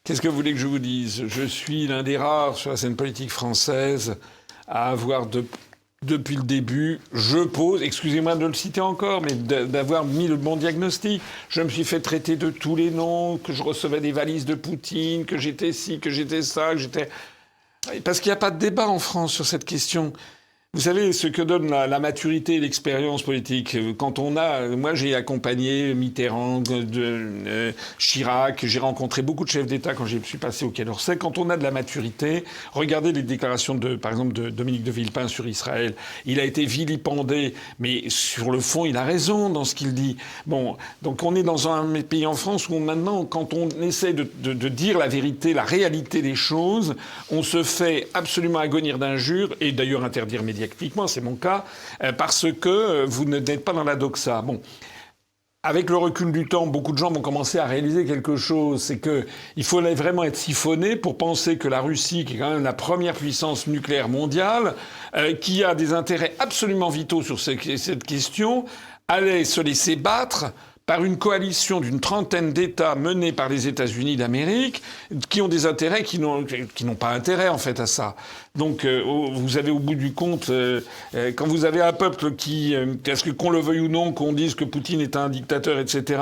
Qu'est-ce que vous voulez que je vous dise ? Je suis l'un des rares sur la scène politique française à avoir depuis le début, je pose, excusez-moi de le citer encore, mais d'avoir mis le bon diagnostic. Je me suis fait traiter de tous les noms, que je recevais des valises de Poutine, que j'étais ci, que j'étais ça, que j'étais... Parce qu'il n'y a pas de débat en France sur cette question. Vous savez, ce que donne la maturité et l'expérience politique. Quand on a... Moi, j'ai accompagné Mitterrand, Chirac, j'ai rencontré beaucoup de chefs d'État quand je suis passé au Quai d'Orsay. Quand on a de la maturité, regardez les déclarations, par exemple, de Dominique de Villepin sur Israël. Il a été vilipendé, mais sur le fond, il a raison dans ce qu'il dit. Bon, donc on est dans un pays en France où maintenant, quand on essaie de dire la vérité, la réalité des choses, on se fait absolument agonir d'injures, et d'ailleurs interdire médiatiquement, c'est mon cas, parce que vous n'êtes pas dans la doxa. Bon. Avec le recul du temps, beaucoup de gens vont commencer à réaliser quelque chose, c'est qu'il fallait vraiment être siphonné pour penser que la Russie, qui est quand même la première puissance nucléaire mondiale, qui a des intérêts absolument vitaux sur cette question, allait se laisser battre par une coalition d'une trentaine d'États menés par les États-Unis d'Amérique, qui ont des intérêts qui n'ont pas intérêt en fait à ça. Donc vous avez au bout du compte, quand vous avez un peuple qui, est-ce que qu'on le veuille ou non, qu'on dise que Poutine est un dictateur, etc.,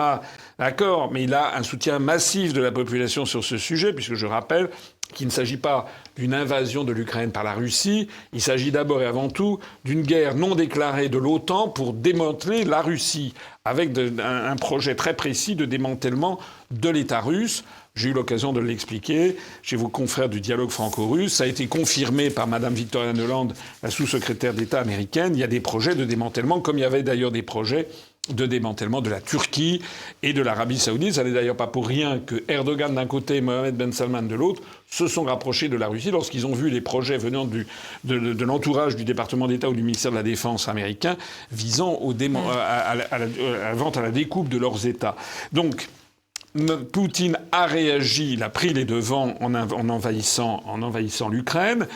d'accord, mais il a un soutien massif de la population sur ce sujet, puisque je rappelle qu'il ne s'agit pas d'une invasion de l'Ukraine par la Russie, il s'agit d'abord et avant tout d'une guerre non déclarée de l'OTAN pour démanteler la Russie, avec un projet très précis de démantèlement de l'État russe. J'ai eu l'occasion de l'expliquer chez vos confrères du dialogue franco-russe. Ça a été confirmé par Mme Victoria Nuland, la sous-secrétaire d'État américaine. Il y a des projets de démantèlement, comme il y avait d'ailleurs des projets de démantèlement de la Turquie et de l'Arabie Saoudite. Ça n'est d'ailleurs pas pour rien que Erdogan d'un côté et Mohamed Ben Salman de l'autre se sont rapprochés de la Russie lorsqu'ils ont vu les projets venant de l'entourage du département d'État ou du ministère de la Défense américain visant à la vente à la découpe de leurs États. Donc, Poutine a réagi, il a pris les devants en envahissant l'Ukraine.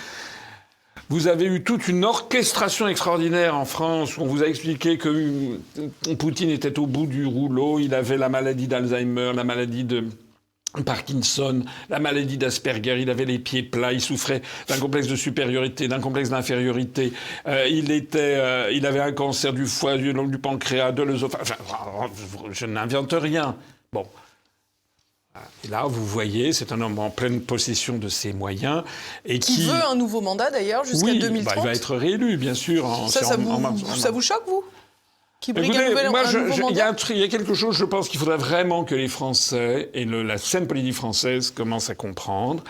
Vous avez eu toute une orchestration extraordinaire en France où on vous a expliqué que Poutine était au bout du rouleau, il avait la maladie d'Alzheimer, la maladie de Parkinson, la maladie d'Asperger, il avait les pieds plats, il souffrait d'un complexe de supériorité, d'un complexe d'infériorité, il avait un cancer du foie, du pancréas, de l'œsophage. Enfin, je n'invente rien. Bon. Et là, vous voyez, c'est un homme en pleine possession de ses moyens et qui veut un nouveau mandat d'ailleurs jusqu'à 2030. Il va être réélu, bien sûr. Ça vous choque, vous? Qui brigue un nouveau mandat? Il y a quelque chose, je pense qu'il faudrait vraiment que les Français et la scène politique française commencent à comprendre,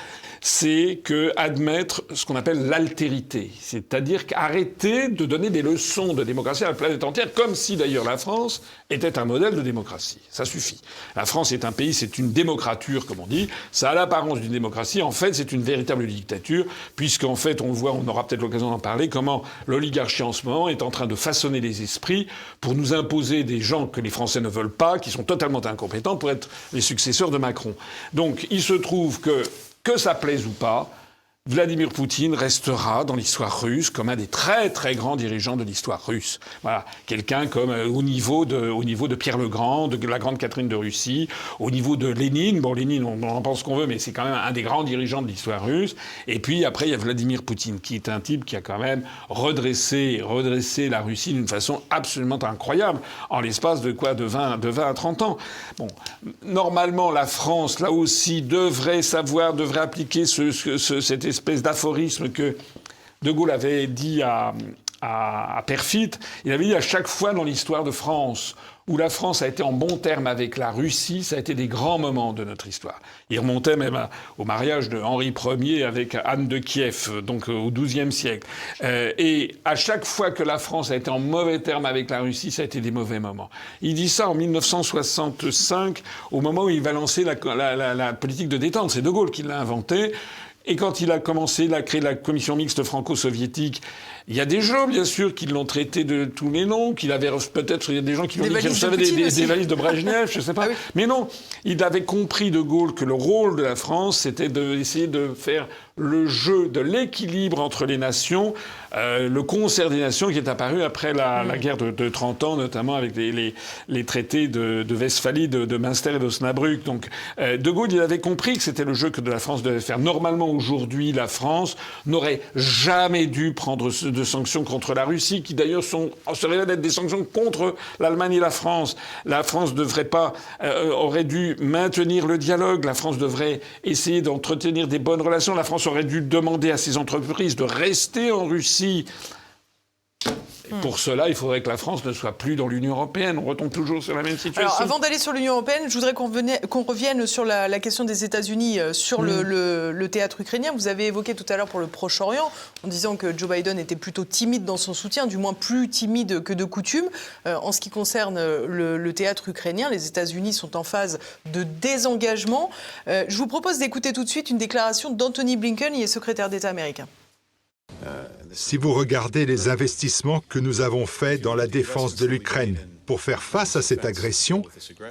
c'est admettre ce qu'on appelle l'altérité, c'est-à-dire qu'arrêter de donner des leçons de démocratie à la planète entière, comme si d'ailleurs la France était un modèle de démocratie. Ça suffit. La France est un pays, c'est une démocrature, comme on dit. Ça a l'apparence d'une démocratie. En fait, c'est une véritable dictature, puisqu'en fait, on voit, on aura peut-être l'occasion d'en parler, comment l'oligarchie en ce moment est en train de façonner les esprits pour nous imposer des gens que les Français ne veulent pas, qui sont totalement incompétents pour être les successeurs de Macron. Donc, il se trouve que ça plaise ou pas, Vladimir Poutine restera dans l'histoire russe comme un des très très grands dirigeants de l'histoire russe. Voilà, quelqu'un comme au niveau de Pierre le Grand, de la grande Catherine de Russie, au niveau de Lénine. Bon, Lénine, on en pense ce qu'on veut, mais c'est quand même un des grands dirigeants de l'histoire russe. Et puis après, il y a Vladimir Poutine, qui est un type qui a quand même redressé la Russie d'une façon absolument incroyable, en l'espace de 20 à 30 ans. Bon, normalement, la France, là aussi, devrait appliquer cette espèce d'aphorisme que De Gaulle avait dit à Perfit. Il avait dit à chaque fois dans l'histoire de France où la France a été en bon terme avec la Russie, ça a été des grands moments de notre histoire. Il remontait même au mariage de Henri Ier avec Anne de Kiev, donc au XIIe siècle. Et à chaque fois que la France a été en mauvais terme avec la Russie, ça a été des mauvais moments. Il dit ça en 1965, au moment où il va lancer la politique de détente. C'est De Gaulle qui l'a inventé. Et quand il a créé la commission mixte franco-soviétique, il y a des gens, bien sûr, qui l'ont traité de tous les noms, il y a des gens qui l'ont dit qu'il recevait des valises de Brejnev, je sais pas. Ah oui. Mais non, il avait compris, De Gaulle, que le rôle de la France, c'était d'essayer de faire le jeu de l'équilibre entre les nations, le concert des nations qui est apparu après la guerre de 30 ans, notamment avec les traités de Westphalie, de Münster et d'Osnabrück. Donc De Gaulle, il avait compris que c'était le jeu que la France devait faire. Normalement, aujourd'hui, la France n'aurait jamais dû prendre de sanctions contre la Russie, qui d'ailleurs se révèlent être des sanctions contre l'Allemagne et la France. La France aurait dû maintenir le dialogue. La France devrait essayer d'entretenir des bonnes relations. La France aurait dû demander à ses entreprises de rester en Russie. Et pour cela, il faudrait que la France ne soit plus dans l'Union européenne. On retombe toujours sur la même situation. Alors, avant d'aller sur l'Union européenne, je voudrais qu'on revienne sur la question des États-Unis, sur le théâtre ukrainien. Vous avez évoqué tout à l'heure pour le Proche-Orient, en disant que Joe Biden était plutôt timide dans son soutien, du moins plus timide que de coutume. En ce qui concerne le théâtre ukrainien, les États-Unis sont en phase de désengagement. Je vous propose d'écouter tout de suite une déclaration d'Anthony Blinken, il est secrétaire d'État américain. Si vous regardez les investissements que nous avons faits dans la défense de l'Ukraine pour faire face à cette agression,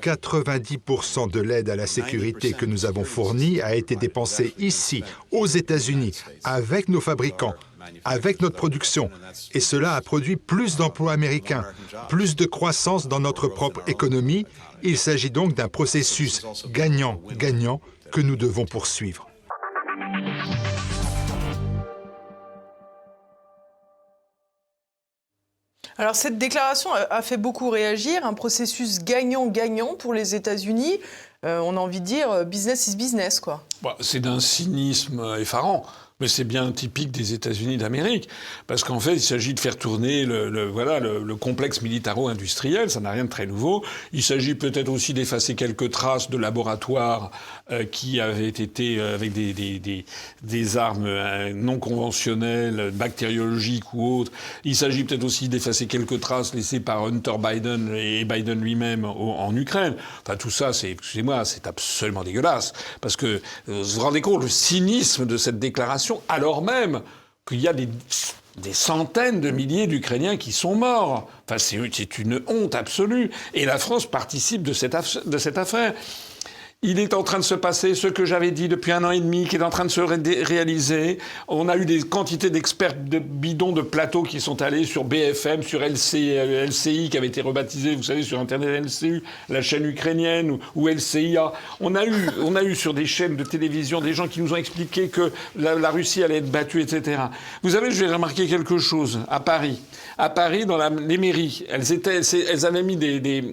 90% de l'aide à la sécurité que nous avons fournie a été dépensée ici, aux États-Unis, avec nos fabricants, avec notre production. Et cela a produit plus d'emplois américains, plus de croissance dans notre propre économie. Il s'agit donc d'un processus gagnant-gagnant que nous devons poursuivre. Alors cette déclaration a fait beaucoup réagir, un processus gagnant-gagnant pour les États-Unis. On a envie de dire business is business, quoi. C'est d'un cynisme effarant. Mais c'est bien typique des États-Unis d'Amérique, parce qu'en fait, il s'agit de faire tourner le complexe militaro-industriel, ça n'a rien de très nouveau. Il s'agit peut-être aussi d'effacer quelques traces de laboratoires qui avaient été avec des armes non conventionnelles, bactériologiques ou autres. Il s'agit peut-être aussi d'effacer quelques traces laissées par Hunter Biden et Biden lui-même en Ukraine. Enfin, tout ça, excusez-moi, c'est absolument dégueulasse, parce que vous vous rendez compte le cynisme de cette déclaration, alors même qu'il y a des centaines de milliers d'Ukrainiens qui sont morts. Enfin, c'est une honte absolue. Et la France participe de cette affaire. Il est en train de se passer ce que j'avais dit depuis 1 an et demi, qui est en train de se réaliser. On a eu des quantités d'experts de bidons de plateaux qui sont allés sur BFM, sur LCI, qui avait été rebaptisé, vous savez, sur Internet LCU, la chaîne ukrainienne, ou LCIA. On a eu sur des chaînes de télévision des gens qui nous ont expliqué que la Russie allait être battue, etc. Vous savez, je vais remarquer quelque chose à Paris. À Paris, dans les mairies, elles avaient mis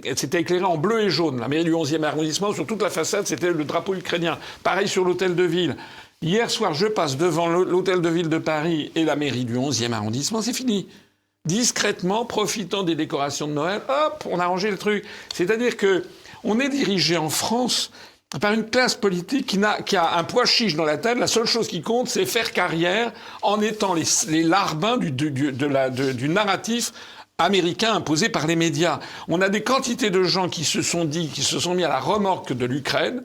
elles s'étaient éclairées en bleu et jaune. La mairie du 11e arrondissement, sur toute la façade, c'était le drapeau ukrainien. Pareil sur l'hôtel de ville. Hier soir, je passe devant l'hôtel de ville de Paris et la mairie du 11e arrondissement, c'est fini. Discrètement, profitant des décorations de Noël, hop, on a rangé le truc. C'est-à-dire que on est dirigé en France par une classe politique qui a un poids chiche dans la tête. La seule chose qui compte, c'est faire carrière en étant les larbins du narratif américain imposé par les médias. On a des quantités de gens qui se sont mis à la remorque de l'Ukraine.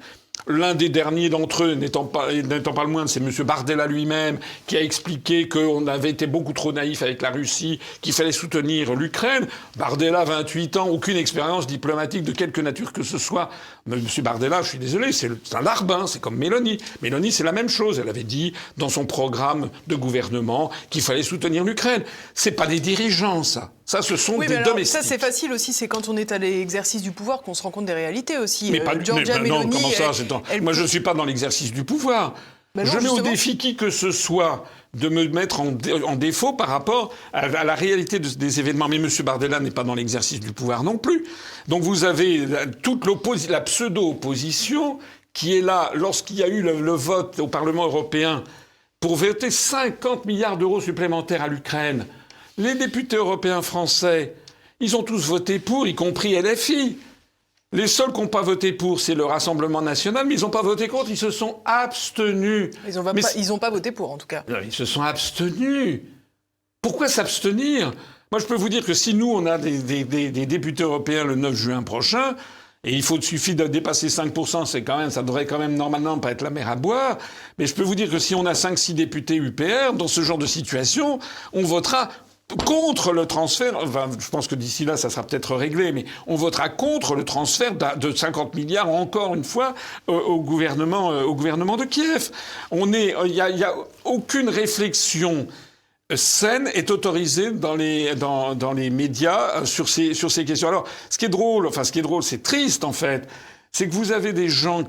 L'un des derniers d'entre eux, n'étant pas le moindre, c'est M. Bardella lui-même, qui a expliqué qu'on avait été beaucoup trop naïf avec la Russie, qu'il fallait soutenir l'Ukraine. Bardella, 28 ans, aucune expérience diplomatique de quelque nature que ce soit. Mais M. Bardella, je suis désolé, c'est un larbin, c'est comme Mélanie. Mélanie, c'est la même chose. Elle avait dit dans son programme de gouvernement qu'il fallait soutenir l'Ukraine. C'est pas des dirigeants, ça. Ça, ce sont des domestiques. Ça, c'est facile aussi. C'est quand on est à l'exercice du pouvoir qu'on se rend compte des réalités aussi. Mais non, comment ça Moi, je ne suis pas dans l'exercice du pouvoir. Je mets au défi qui que ce soit de me mettre en défaut par rapport à la réalité des événements. Mais M. Bardella n'est pas dans l'exercice du pouvoir non plus. Donc vous avez toute la pseudo-opposition qui est là lorsqu'il y a eu le vote au Parlement européen pour voter 50 milliards d'euros supplémentaires à l'Ukraine. Les députés européens français, ils ont tous voté pour, y compris LFI. Les seuls qui n'ont pas voté pour, c'est le Rassemblement national, mais ils n'ont pas voté contre, ils se sont abstenus. Ils n'ont pas voté pour, en tout cas. Ils se sont abstenus. Pourquoi s'abstenir ? Moi, je peux vous dire que si nous, on a des députés européens le 9 juin prochain, et il suffit de dépasser 5%, ça devrait quand même normalement pas être la mer à boire. Mais je peux vous dire que si on a 5-6 députés UPR, dans ce genre de situation, on votera contre le transfert, enfin, je pense que d'ici là, ça sera peut-être réglé, mais on votera contre le transfert de 50 milliards, encore une fois, au gouvernement de Kiev. Il y a aucune réflexion saine est autorisée dans les médias sur ces questions. Alors, ce qui est drôle, c'est triste en fait, c'est que vous avez des gens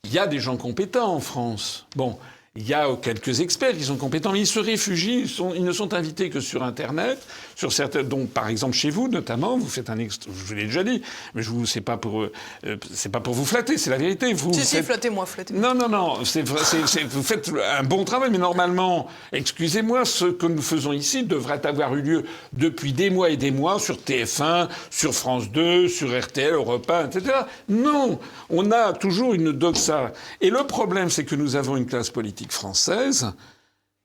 il y a des gens compétents en France. Bon. Il y a quelques experts qui sont compétents, mais ils se réfugient, ils ne sont invités que sur Internet, sur certains, donc par exemple chez vous notamment, vous faites je vous l'ai déjà dit, mais c'est pas pour vous flatter, c'est la vérité. Flattez-moi. Non, vous faites un bon travail, mais normalement, excusez-moi, ce que nous faisons ici devrait avoir eu lieu depuis des mois et des mois sur TF1, sur France 2, sur RTL, Europe 1, etc. Non, on a toujours une doxa. Et le problème, c'est que nous avons une classe politique française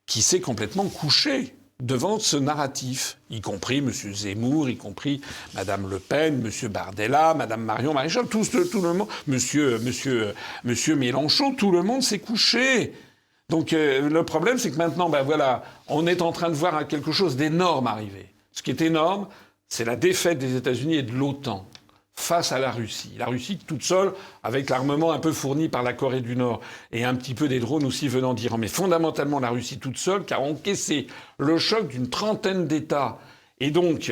qui s'est complètement couchée devant ce narratif, y compris M. Zemmour, y compris Mme Le Pen, M. Bardella, Mme Marion Maréchal, tout le monde, M. Mélenchon, tout le monde s'est couché. Donc le problème, c'est que maintenant, on est en train de voir quelque chose d'énorme arriver. Ce qui est énorme, c'est la défaite des États-Unis et de l'OTAN face à la Russie. La Russie toute seule, avec l'armement un peu fourni par la Corée du Nord et un petit peu des drones aussi venant d'Iran. Mais fondamentalement, la Russie toute seule, qui a encaissé le choc d'une trentaine d'États. Et donc,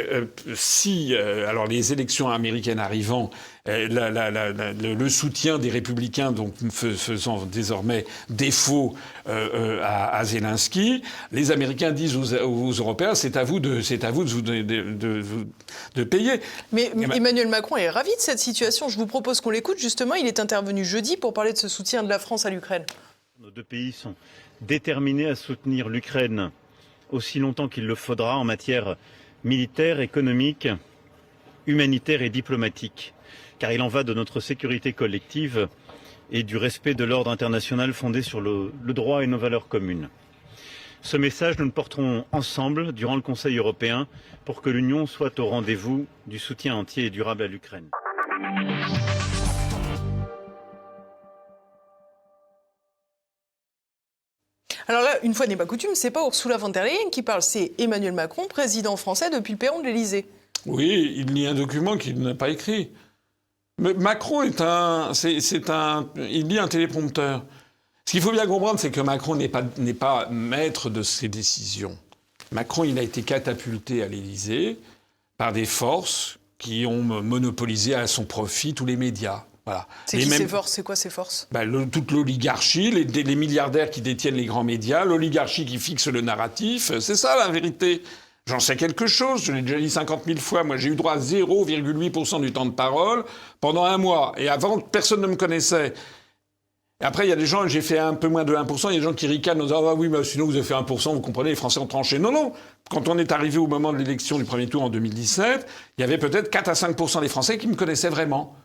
alors les élections américaines arrivant, le soutien des républicains, donc faisant désormais défaut à Zelensky, les Américains disent aux Européens, c'est à vous de payer. Mais Emmanuel Macron est ravi de cette situation. Je vous propose qu'on l'écoute. Justement, il est intervenu jeudi pour parler de ce soutien de la France à l'Ukraine. Nos deux pays sont déterminés à soutenir l'Ukraine aussi longtemps qu'il le faudra en matière militaire, économique, humanitaire et diplomatique, car il en va de notre sécurité collective et du respect de l'ordre international fondé sur le droit et nos valeurs communes. Ce message, nous le porterons ensemble durant le Conseil européen pour que l'Union soit au rendez-vous du soutien entier et durable à l'Ukraine. Alors là, une fois n'est pas coutume, c'est pas Ursula von der Leyen qui parle, c'est Emmanuel Macron, président français depuis le perron de l'Élysée. Oui, il lit un document qu'il n'a pas écrit. Mais Macron il lit un téléprompteur. Ce qu'il faut bien comprendre, c'est que Macron n'est pas maître de ses décisions. Macron, il a été catapulté à l'Élysée par des forces qui ont monopolisé à son profit tous les médias. Voilà. C'est qui ces forces ? C'est quoi ces forces ? Toute l'oligarchie, les milliardaires qui détiennent les grands médias, l'oligarchie qui fixe le narratif, c'est ça la vérité. J'en sais quelque chose, je l'ai déjà dit 50 000 fois. Moi, j'ai eu droit à 0,8% du temps de parole pendant un mois. Et avant, personne ne me connaissait. Et après, il y a des gens, j'ai fait un peu moins de 1%, il y a des gens qui ricanent en disant « Ah oui, mais sinon vous avez fait 1%, vous comprenez, les Français ont tranché. » Non. Quand on est arrivé au moment de l'élection du premier tour en 2017, il y avait peut-être 4 à 5% des Français qui me connaissaient vraiment.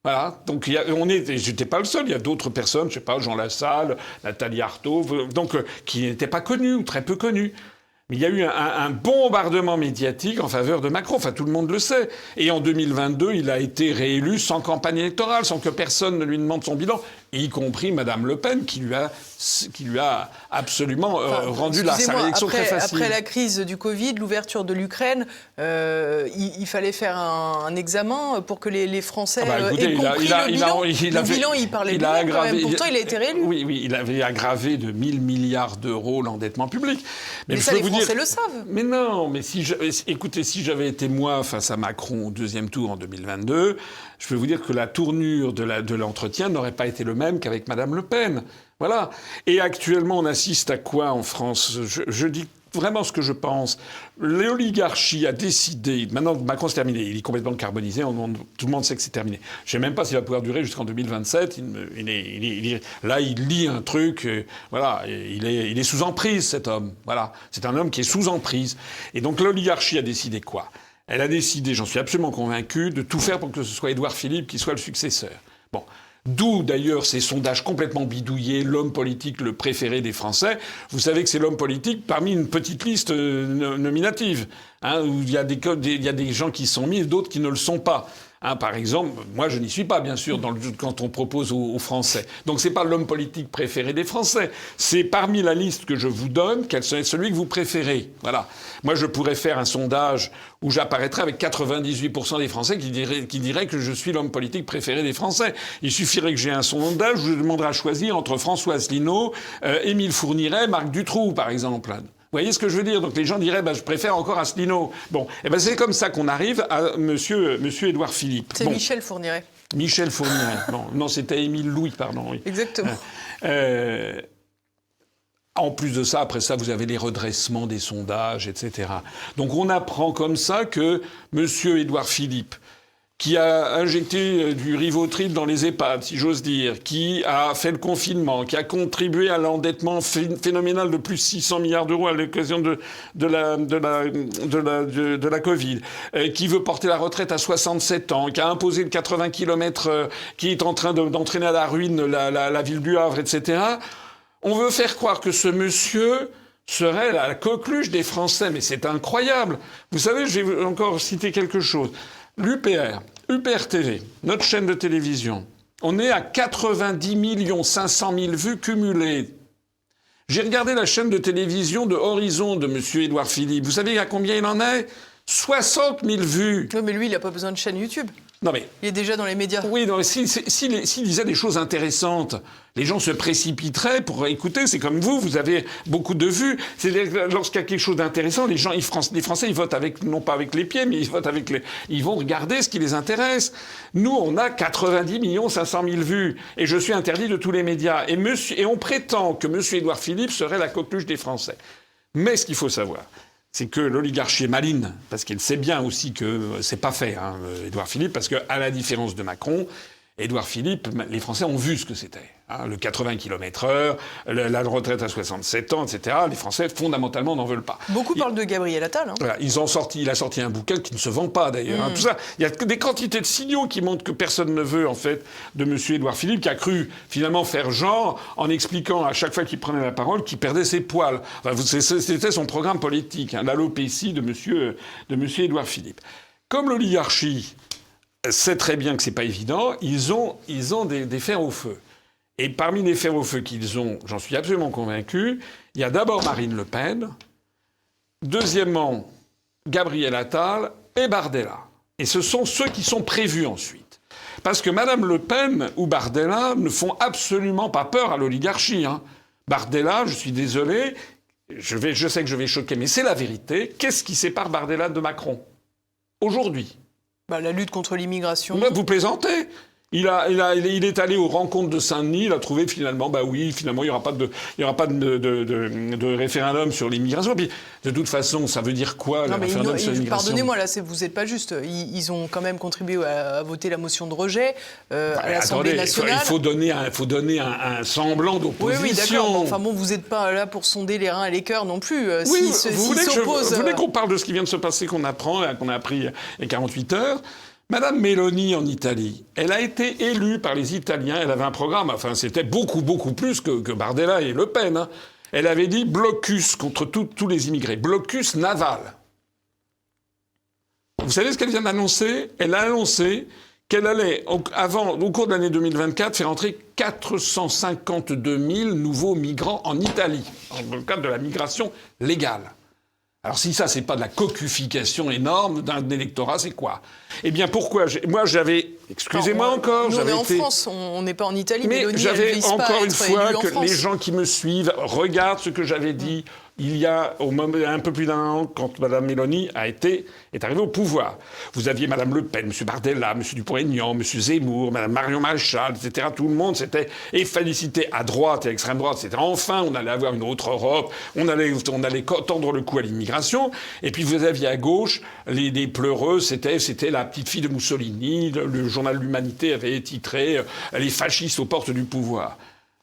Voilà, donc j'étais pas le seul, il y a d'autres personnes, je sais pas, Jean Lassalle, Nathalie Arthaud, donc qui n'étaient pas connus ou très peu connus. Mais il y a eu un bombardement médiatique en faveur de Macron, enfin tout le monde le sait. Et en 2022, il a été réélu sans campagne électorale, sans que personne ne lui demande son bilan, y compris Madame Le Pen, qui lui a absolument rendu sa réélection très facile. Après la crise du Covid, l'ouverture de l'Ukraine, il fallait faire un examen pour que les Français aient compris le bilan. Le bilan, il parlait bien quand même. Pourtant, il a été réélu. Oui, il avait aggravé de 1 000 milliards d'euros l'endettement public. Mais ça, les Français le savent. Mais non, mais écoutez, si j'avais été moi face à Macron au deuxième tour en 2022, je peux vous dire que la tournure de l'entretien n'aurait pas été le même qu'avec Madame Le Pen. Voilà. Et actuellement, on assiste à quoi en France ? Je dis vraiment ce que je pense. L'oligarchie a décidé... Maintenant, Macron, c'est terminé. Il est complètement carbonisé. Tout le monde sait que c'est terminé. Je ne sais même pas s'il va pouvoir durer jusqu'en 2027. Là, il lit un truc. Voilà. Il est sous emprise, cet homme. Voilà. C'est un homme qui est sous emprise. Et donc, l'oligarchie a décidé quoi ? Elle a décidé, j'en suis absolument convaincu, de tout faire pour que ce soit Édouard Philippe qui soit le successeur. Bon. D'où, d'ailleurs, ces sondages complètement bidouillés, l'homme politique le préféré des Français. Vous savez que c'est l'homme politique parmi une petite liste nominative, où il y a des gens qui sont mis et d'autres qui ne le sont pas. Par exemple, moi, je n'y suis pas, bien sûr, quand on propose aux Français. Donc, c'est pas l'homme politique préféré des Français. C'est parmi la liste que je vous donne, quel serait celui que vous préférez. Voilà. Moi, je pourrais faire un sondage où j'apparaîtrais avec 98% des Français qui diraient que je suis l'homme politique préféré des Français. Il suffirait que j'ai un sondage où je demanderais à choisir entre François Asselineau, Émile Fourniret, Marc Dutroux, par exemple. Vous voyez ce que je veux dire? Donc les gens diraient, je préfère encore Asselineau. Bon, c'est comme ça qu'on arrive à monsieur Édouard Philippe. C'est Michel Fourniret. Michel Fourniret. Non, c'était Émile Louis, pardon. Oui. Exactement. En plus de ça, après ça, vous avez les redressements des sondages, etc. Donc on apprend comme ça que monsieur Édouard Philippe, qui a injecté du Rivotril dans les EHPAD, si j'ose dire, qui a fait le confinement, qui a contribué à l'endettement phénoménal de plus de 600 milliards d'euros à l'occasion de la Covid, qui veut porter la retraite à 67 ans, qui a imposé le 80 km, qui est en train d'entraîner à la ruine la ville du Havre, etc. On veut faire croire que ce monsieur serait la coqueluche des Français, mais c'est incroyable. Vous savez, je vais encore citer quelque chose. UPR TV, notre chaîne de télévision, on est à 90 500 000 vues cumulées. J'ai regardé la chaîne de télévision de Horizon de M. Édouard Philippe. Vous savez à combien il en est? 60 000 vues. Non, mais lui, il n'a pas besoin de chaîne YouTube. Non, mais... Il est déjà dans les médias. Oui, non, mais s'il disait des choses intéressantes, les gens se précipiteraient pour écouter. C'est comme vous avez beaucoup de vues. Lorsqu'il y a quelque chose d'intéressant, les Français, ils votent non pas avec les pieds, mais ils vont regarder ce qui les intéresse. Nous, on a 90 500 000 vues. Et je suis interdit de tous les médias. Et on prétend que M. Édouard Philippe serait la coqueluche des Français. Mais ce qu'il faut savoir, c'est que l'oligarchie est maligne, parce qu'elle sait bien aussi que c'est pas fait, Édouard Philippe, parce que à la différence de Macron, Édouard Philippe, les Français ont vu ce que c'était. Le 80 km/h, la retraite à 67 ans, etc. Les Français, fondamentalement, n'en veulent pas. Beaucoup parlent de Gabriel Attal. Voilà, il a sorti un bouquin qui ne se vend pas, d'ailleurs. Tout ça, il y a des quantités de signaux qui montrent que personne ne veut, en fait, de M. Édouard Philippe, qui a cru, finalement, faire genre, en expliquant à chaque fois qu'il prenait la parole, qu'il perdait ses poils. Enfin, c'était son programme politique, l'alopécie de M. Édouard Philippe. Comme l'oligarchie sait très bien que c'est pas évident, ils ont des fers au feu. Et parmi les fers au feu qu'ils ont, j'en suis absolument convaincu, il y a d'abord Marine Le Pen, deuxièmement Gabriel Attal et Bardella. Et ce sont ceux qui sont prévus ensuite. Parce que Mme Le Pen ou Bardella ne font absolument pas peur à l'oligarchie. Bardella, je suis désolé, je sais que je vais choquer, mais c'est la vérité. Qu'est-ce qui sépare Bardella de Macron aujourd'hui? La lutte contre l'immigration. Vous plaisantez. Il est allé aux rencontres de Saint-Denis, il a trouvé finalement, il n'y aura pas de référendum sur l'immigration. Puis, de toute façon, ça veut dire quoi, le référendum sur l'immigration? Pardonnez-moi, là, vous n'êtes pas juste. Ils ont quand même contribué à voter la motion de rejet à l'Assemblée nationale. Il faut donner un semblant d'opposition. Oui, d'accord. Vous n'êtes pas là pour sonder les reins et les cœurs non plus. Oui, vous voulez qu'on parle de ce qui vient de se passer, qu'on a appris il y a 48 heures? Madame Meloni en Italie, elle a été élue par les Italiens, elle avait un programme, c'était beaucoup plus que Bardella et Le Pen. Elle avait dit blocus contre tous les immigrés, blocus naval. Vous savez ce qu'elle vient d'annoncer? Elle a annoncé qu'elle allait, au cours de l'année 2024, faire entrer 452 000 nouveaux migrants en Italie, dans le cadre de la migration légale. Alors si ça, c'est pas de la cocufication énorme d'un électorat, c'est quoi? Eh bien, pourquoi? Moi, j'avais... Excusez-moi encore. Nous, on est en France, on n'est pas en Italie. Mais Mélanie, j'avais encore une fois que les gens qui me suivent regardent ce que j'avais dit il y a un peu plus d'un an, quand Mme Meloni est arrivée au pouvoir. Vous aviez Mme Le Pen, M. Bardella, M. Dupont-Aignan, M. Zemmour, Mme Marion Maréchal, etc. Tout le monde s'était félicité à droite et à extrême droite. C'était enfin, on allait avoir une autre Europe, on allait tendre le cou à l'immigration. Et puis vous aviez à gauche les pleureux, c'était la petite fille de Mussolini. Le journal L'Humanité avait titré « Les fascistes aux portes du pouvoir ».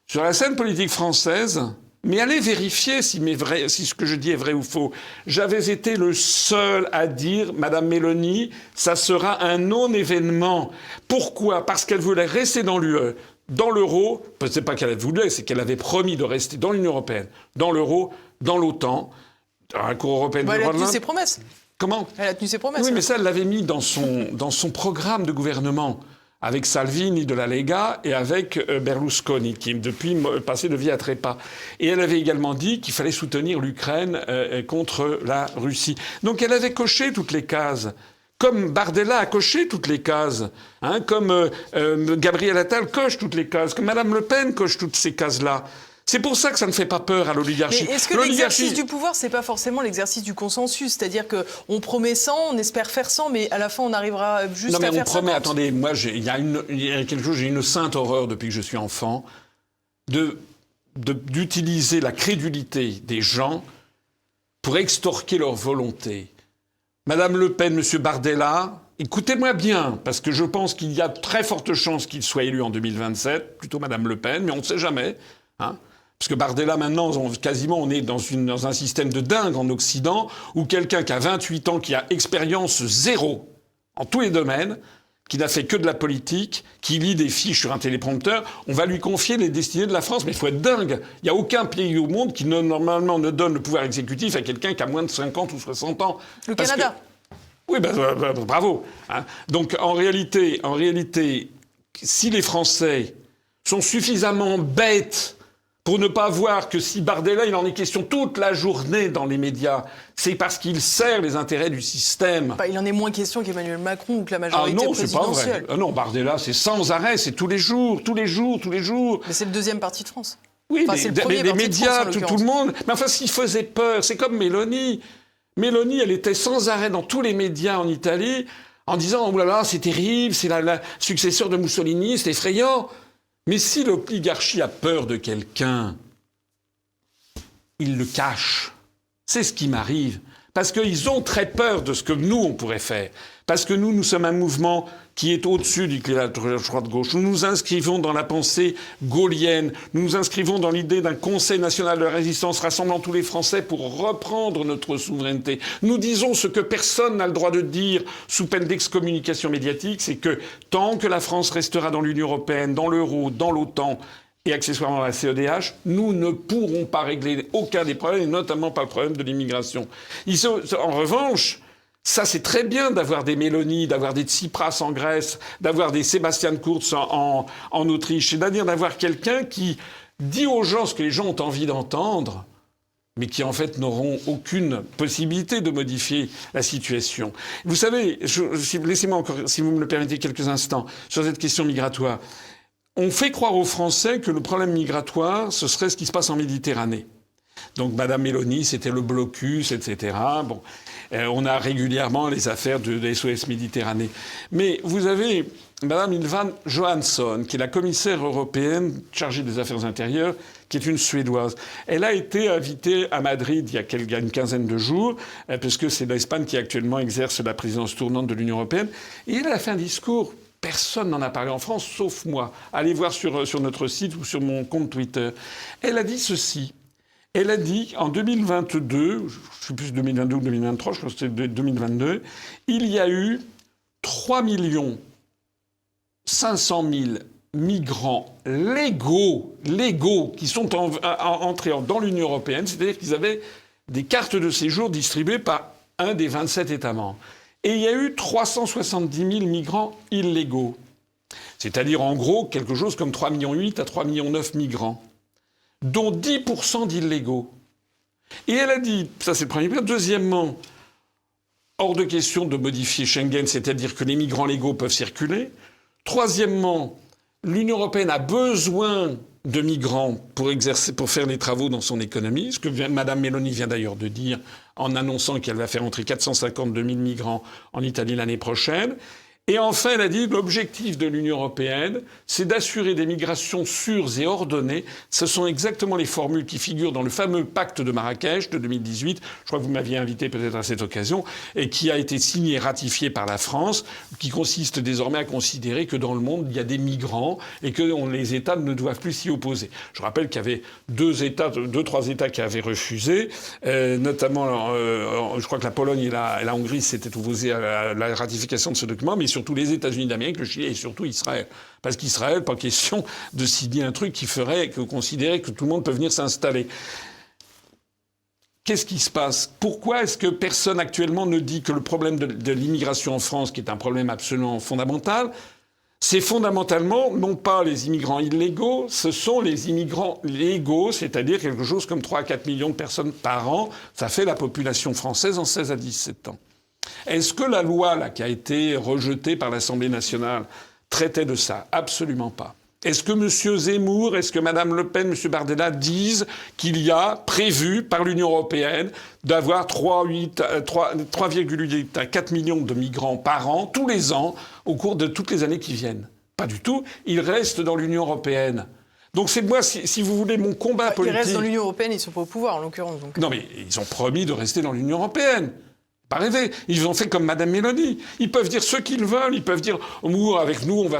Sur la scène politique française... Mais allez vérifier si ce que je dis est vrai ou faux. J'avais été le seul à dire, Madame Meloni, ça sera un non-événement. Pourquoi? Parce qu'elle voulait rester dans l'UE, dans l'euro. C'est pas qu'elle voulait, c'est qu'elle avait promis de rester dans l'Union européenne, dans l'euro, dans l'OTAN, dans la Cour européenne des droits de l'homme. Elle a tenu ses promesses. Comment? Elle a tenu ses promesses. Oui, mais ça, elle l'avait mis dans son programme de gouvernement. Avec Salvini de la Lega et avec Berlusconi, qui est depuis passé de vie à trépas. Et elle avait également dit qu'il fallait soutenir l'Ukraine contre la Russie. Donc elle avait coché toutes les cases. Comme Bardella a coché toutes les cases, comme Gabriel Attal coche toutes les cases, comme Madame Le Pen coche toutes ces cases-là. C'est pour ça que ça ne fait pas peur à l'oligarchie. Mais est-ce que l'exercice du pouvoir, c'est pas forcément l'exercice du consensus? C'est-à-dire qu'on promet 100, on espère faire 100, mais à la fin, on arrivera juste à faire 50. Non, mais on promet, attendez, moi, il y a quelque chose, j'ai une sainte horreur depuis que je suis enfant, d'utiliser la crédulité des gens pour extorquer leur volonté. Madame Le Pen, Monsieur Bardella, écoutez-moi bien, parce que je pense qu'il y a très forte chance qu'il soit élu en 2027, plutôt Madame Le Pen, mais on ne sait jamais, hein. Parce que Bardella, maintenant, quasiment, on est dans un système de dingue en Occident, où quelqu'un qui a 28 ans, qui a expérience zéro en tous les domaines, qui n'a fait que de la politique, qui lit des fiches sur un téléprompteur, on va lui confier les destinées de la France. Mais il faut être dingue. Il n'y a aucun pays au monde qui, normalement, ne donne le pouvoir exécutif à quelqu'un qui a moins de 50 ou 60 ans. Le Canada. Oui, bravo. Hein. Donc, en réalité, si les Français sont suffisamment bêtes pour ne pas voir que si Bardella, il en est question toute la journée dans les médias, c'est parce qu'il sert les intérêts du système. Il en est moins question qu'Emmanuel Macron ou que la majorité présidentielle. Ah non, c'est pas vrai. Ah non, Bardella, c'est sans arrêt, c'est tous les jours. Mais c'est le deuxième parti de France. Oui, enfin, les médias, tout le monde. Mais enfin, s'il faisait peur, c'est comme Mélanie. Mélanie, elle était sans arrêt dans tous les médias en Italie en disant « Oh là là, c'est terrible, c'est la successeur de Mussolini, c'est effrayant ». Mais si l'oligarchie a peur de quelqu'un, il le cache. C'est ce qui m'arrive. Parce qu'ils ont très peur de ce que nous, on pourrait faire. Parce que nous sommes un mouvement qui est au-dessus du clivage droite-gauche. Nous nous inscrivons dans la pensée gaulienne. Nous nous inscrivons dans l'idée d'un Conseil national de résistance rassemblant tous les Français pour reprendre notre souveraineté. Nous disons ce que personne n'a le droit de dire sous peine d'excommunication médiatique, c'est que tant que la France restera dans l'Union européenne, dans l'euro, dans l'OTAN et accessoirement la CEDH, nous ne pourrons pas régler aucun des problèmes, et notamment pas le problème de l'immigration. En revanche, ça, c'est très bien d'avoir des Mélanie, d'avoir des Tsipras en Grèce, d'avoir des Sebastian Kurz en Autriche. C'est-à-dire d'avoir quelqu'un qui dit aux gens ce que les gens ont envie d'entendre, mais qui, en fait, n'auront aucune possibilité de modifier la situation. Vous savez, laissez-moi encore, si vous me le permettez, quelques instants sur cette question migratoire. On fait croire aux Français que le problème migratoire, ce serait ce qui se passe en Méditerranée. Donc, Madame Mélanie, c'était le blocus, etc. Bon. On a régulièrement les affaires de SOS Méditerranée. Mais vous avez Madame Ylva Johansson, qui est la commissaire européenne chargée des affaires intérieures, qui est une Suédoise. Elle a été invitée à Madrid il y a une quinzaine de jours, puisque c'est l'Espagne qui actuellement exerce la présidence tournante de l'Union européenne. Et elle a fait un discours. Personne n'en a parlé en France, sauf moi. Allez voir sur notre site ou sur mon compte Twitter. Elle a dit ceci. Elle a dit, en 2022, je ne sais plus 2022 ou 2023, je crois que c'était 2022, il y a eu 3 500 000 migrants légaux qui sont entrés dans l'Union européenne, c'est-à-dire qu'ils avaient des cartes de séjour distribuées par un des 27 États membres. Et il y a eu 370 000 migrants illégaux. C'est-à-dire, en gros, quelque chose comme 3,8 millions à 3,9 millions migrants, dont 10% d'illégaux. Et elle a dit, ça c'est le premier point. Deuxièmement, hors de question de modifier Schengen, c'est-à-dire que les migrants légaux peuvent circuler. Troisièmement, l'Union européenne a besoin de migrants pour faire les travaux dans son économie, ce que Mme Meloni vient d'ailleurs de dire en annonçant qu'elle va faire entrer 452 000 migrants en Italie l'année prochaine. Et enfin, elle a dit que l'objectif de l'Union européenne, c'est d'assurer des migrations sûres et ordonnées. Ce sont exactement les formules qui figurent dans le fameux pacte de Marrakech de 2018. Je crois que vous m'aviez invité peut-être à cette occasion, et qui a été signé et ratifié par la France, qui consiste désormais à considérer que dans le monde, il y a des migrants et que les États ne doivent plus s'y opposer. Je rappelle qu'il y avait deux, trois États qui avaient refusé, notamment, je crois que la Pologne et la Hongrie s'étaient opposés à la ratification de ce document, mais surtout les États-Unis d'Amérique, le Chili et surtout Israël. Parce qu'Israël, pas question de signer un truc qui ferait considérer que tout le monde peut venir s'installer. Qu'est-ce qui se passe? Pourquoi est-ce que personne actuellement ne dit que le problème de l'immigration en France, qui est un problème absolument fondamental, c'est fondamentalement non pas les immigrants illégaux, ce sont les immigrants légaux, c'est-à-dire quelque chose comme 3 à 4 millions de personnes par an. Ça fait la population française en 16 à 17 ans. Est-ce que la loi là, qui a été rejetée par l'Assemblée nationale traitait de ça? Absolument pas. Est-ce que M. Zemmour, est-ce que Mme Le Pen, M. Bardella disent qu'il y a prévu par l'Union européenne d'avoir 3,8 à 4 millions de migrants par an, tous les ans, au cours de toutes les années qui viennent? Pas du tout. Ils restent dans l'Union européenne. Donc c'est moi, si vous voulez, mon combat politique... Ils restent dans l'Union européenne, ils ne sont pas au pouvoir, en l'occurrence. Donc. Non, mais ils ont promis de rester dans l'Union européenne. Pas rêver. Ils ont fait comme Mme Mélanie. Ils peuvent dire ce qu'ils veulent. Ils peuvent dire avec nous, on va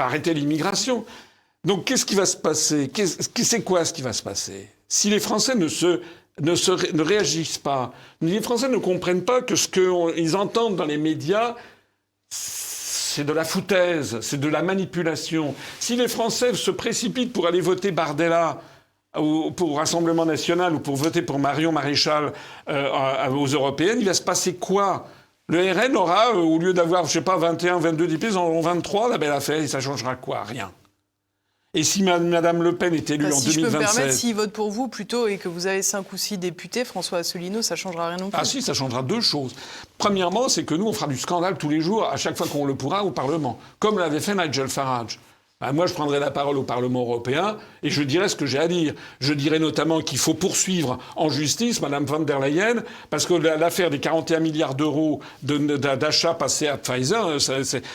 arrêter l'immigration. Donc qu'est-ce qui va se passer? C'est quoi ce qui va se passer? Si les Français ne réagissent pas, les Français ne comprennent pas que ce qu'ils entendent dans les médias, c'est de la foutaise, c'est de la manipulation. Si les Français se précipitent pour aller voter Bardella, ou pour Rassemblement National, ou pour voter pour Marion Maréchal aux Européennes, il va se passer quoi? Le RN aura, au lieu d'avoir, 21, 22 députés, ils en auront 23, la belle affaire, et ça changera quoi? Rien. Et si Mme Le Pen est élue en 2027... Si je peux me permettre, s'ils votent pour vous plutôt et que vous avez 5 ou 6 députés, François Asselineau, ça ne changera rien non plus. Ah si, ça changera 2 choses. Premièrement, c'est que nous, on fera du scandale tous les jours, à chaque fois qu'on le pourra, au Parlement. Comme l'avait fait Nigel Farage. Moi, je prendrai la parole au Parlement européen et je dirai ce que j'ai à dire. Je dirai notamment qu'il faut poursuivre en justice Mme von der Leyen, parce que l'affaire des 41 milliards d'euros d'achats passés à Pfizer,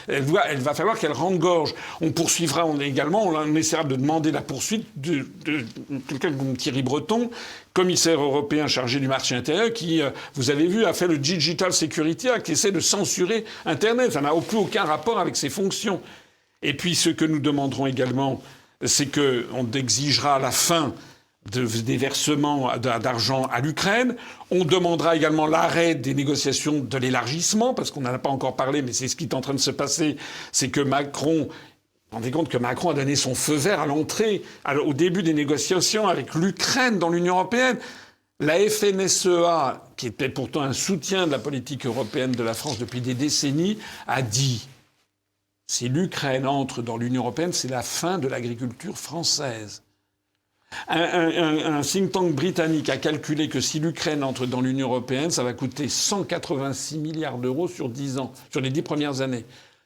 elle va falloir qu'elle rende gorge. On poursuivra également, on essaiera de demander la poursuite de quelqu'un comme Thierry Breton, commissaire européen chargé du marché intérieur, qui, vous avez vu, a fait le Digital Security Act, qui essaie de censurer Internet. Ça n'a plus aucun rapport avec ses fonctions. Et puis ce que nous demanderons également, c'est qu'on exigera la fin des versements d'argent à l'Ukraine. On demandera également l'arrêt des négociations de l'élargissement, parce qu'on n'en a pas encore parlé, mais c'est ce qui est en train de se passer. C'est que Macron... Vous vous rendez compte que Macron a donné son feu vert à l'entrée, au début des négociations avec l'Ukraine dans l'Union européenne. La FNSEA, qui était pourtant un soutien de la politique européenne de la France depuis des décennies, a dit... Si l'Ukraine entre dans l'Union européenne, c'est la fin de l'agriculture française. Un think tank britannique a calculé que si l'Ukraine entre dans l'Union européenne, ça va coûter 186 milliards d'euros sur 10 ans, sur les 10 premières années.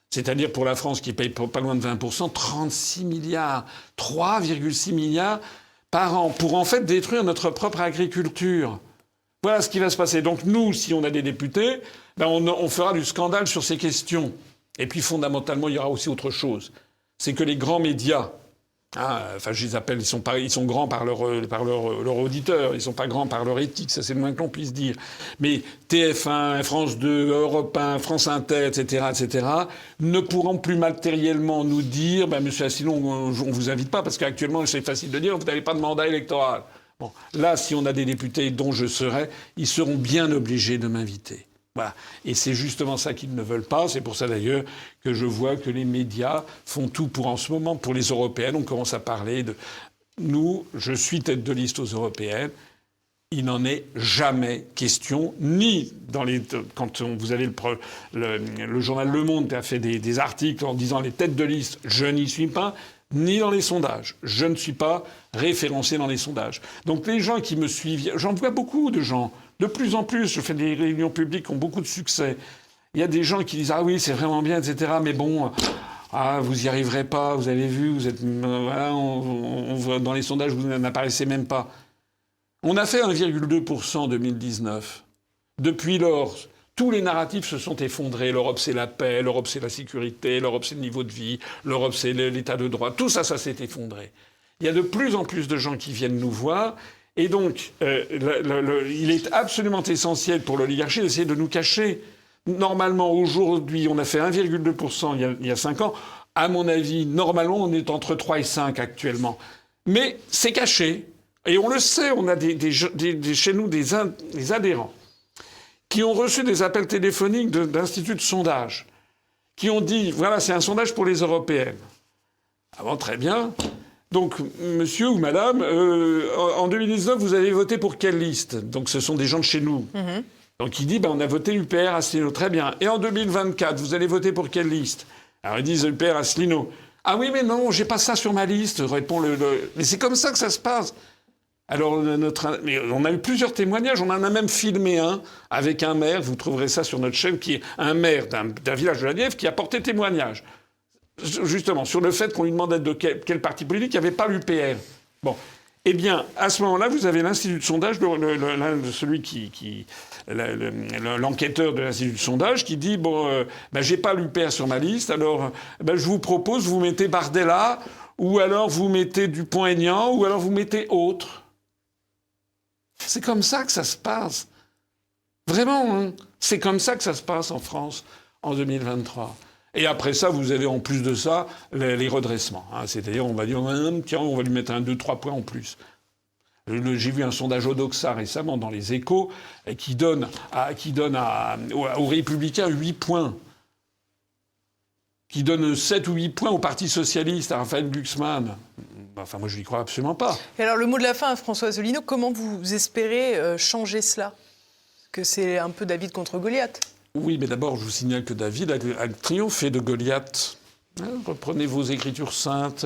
C'est-à-dire pour la France, qui paye pas loin de 20%, 36 milliards, 3,6 milliards par an, pour en fait détruire notre propre agriculture. Voilà ce qui va se passer. Donc nous, si on a des députés, on fera du scandale sur ces questions. Et puis fondamentalement, il y aura aussi autre chose. C'est que les grands médias, je les appelle, ils sont grands par leur auditeur, ils sont pas grands par leur éthique, ça c'est le moins que l'on puisse dire. Mais TF1, France 2, Europe 1, France Inter, etc., ne pourront plus matériellement nous dire, Monsieur Asselineau, on vous invite pas, parce qu'actuellement, c'est facile de dire, vous n'avez pas de mandat électoral. Bon, là, si on a des députés dont je serai, ils seront bien obligés de m'inviter. Voilà. Et c'est justement ça qu'ils ne veulent pas. C'est pour ça d'ailleurs que je vois que les médias font tout pour, en ce moment, pour les européennes. On commence à parler de... Nous, je suis tête de liste aux européennes. Il n'en est jamais question, ni dans les... Quand vous avez le journal Le Monde qui a fait des articles en disant les têtes de liste, je n'y suis pas, ni dans les sondages. Je ne suis pas référencé dans les sondages. Donc les gens qui me suivent... J'en vois beaucoup de gens... De plus en plus, je fais des réunions publiques qui ont beaucoup de succès. Il y a des gens qui disent « Ah oui, c'est vraiment bien, etc. » Mais bon, vous n'y arriverez pas, vous avez vu, vous êtes... dans les sondages, vous n'apparaissez même pas. On a fait 1,2% en 2019. Depuis lors, tous les narratifs se sont effondrés. L'Europe, c'est la paix, l'Europe, c'est la sécurité, l'Europe, c'est le niveau de vie, l'Europe, c'est l'état de droit. Tout ça, ça s'est effondré. Il y a de plus en plus de gens qui viennent nous voir... Et donc, il est absolument essentiel pour l'oligarchie d'essayer de nous cacher. Normalement, aujourd'hui, on a fait 1,2% il y a 5 ans. À mon avis, normalement, on est entre 3 et 5 actuellement. Mais c'est caché. Et on le sait, on a chez nous des adhérents qui ont reçu des appels téléphoniques d'instituts de sondage, qui ont dit, voilà, c'est un sondage pour les européennes. Ah bon, très bien. Donc, monsieur ou madame, en 2019, vous avez voté pour quelle liste? Donc, ce sont des gens de chez nous. Mmh. Donc, il dit, on a voté UPR Asselineau. Très bien. Et en 2024, vous allez voter pour quelle liste? Alors, ils disent UPR Asselineau. Ah oui, mais non, j'ai pas ça sur ma liste, répond Mais c'est comme ça que ça se passe. Alors, mais on a eu plusieurs témoignages. On en a même filmé un avec un maire. Vous trouverez ça sur notre chaîne, qui est un maire d'un village de la Nièvre qui a porté témoignage. justement, sur le fait qu'on lui demandait de quel parti politique, il n'y avait pas l'UPR. Bon. Eh bien, à ce moment-là, vous avez l'Institut de sondage, l'enquêteur de l'Institut de sondage qui dit j'ai pas l'UPR sur ma liste, alors je vous propose, vous mettez Bardella, ou alors vous mettez Dupont-Aignan, ou alors vous mettez autre. C'est comme ça que ça se passe. Vraiment, hein, c'est comme ça que ça se passe en France en 2023. Et après ça, vous avez en plus de ça les redressements. Hein. C'est-à-dire, on va dire, tiens, on va lui mettre 2-3 points en plus. J'ai vu un sondage Odoxa récemment dans les Échos qui donne aux Républicains 8 points. Qui donne 7 ou 8 points au Parti Socialiste, à Raphaël Glucksmann. Enfin, moi, je n'y crois absolument pas. Et alors, le mot de la fin, François Asselineau, comment vous espérez changer cela ? Que c'est un peu David contre Goliath. Oui, mais d'abord, je vous signale que David a triomphé de Goliath. Reprenez vos écritures saintes.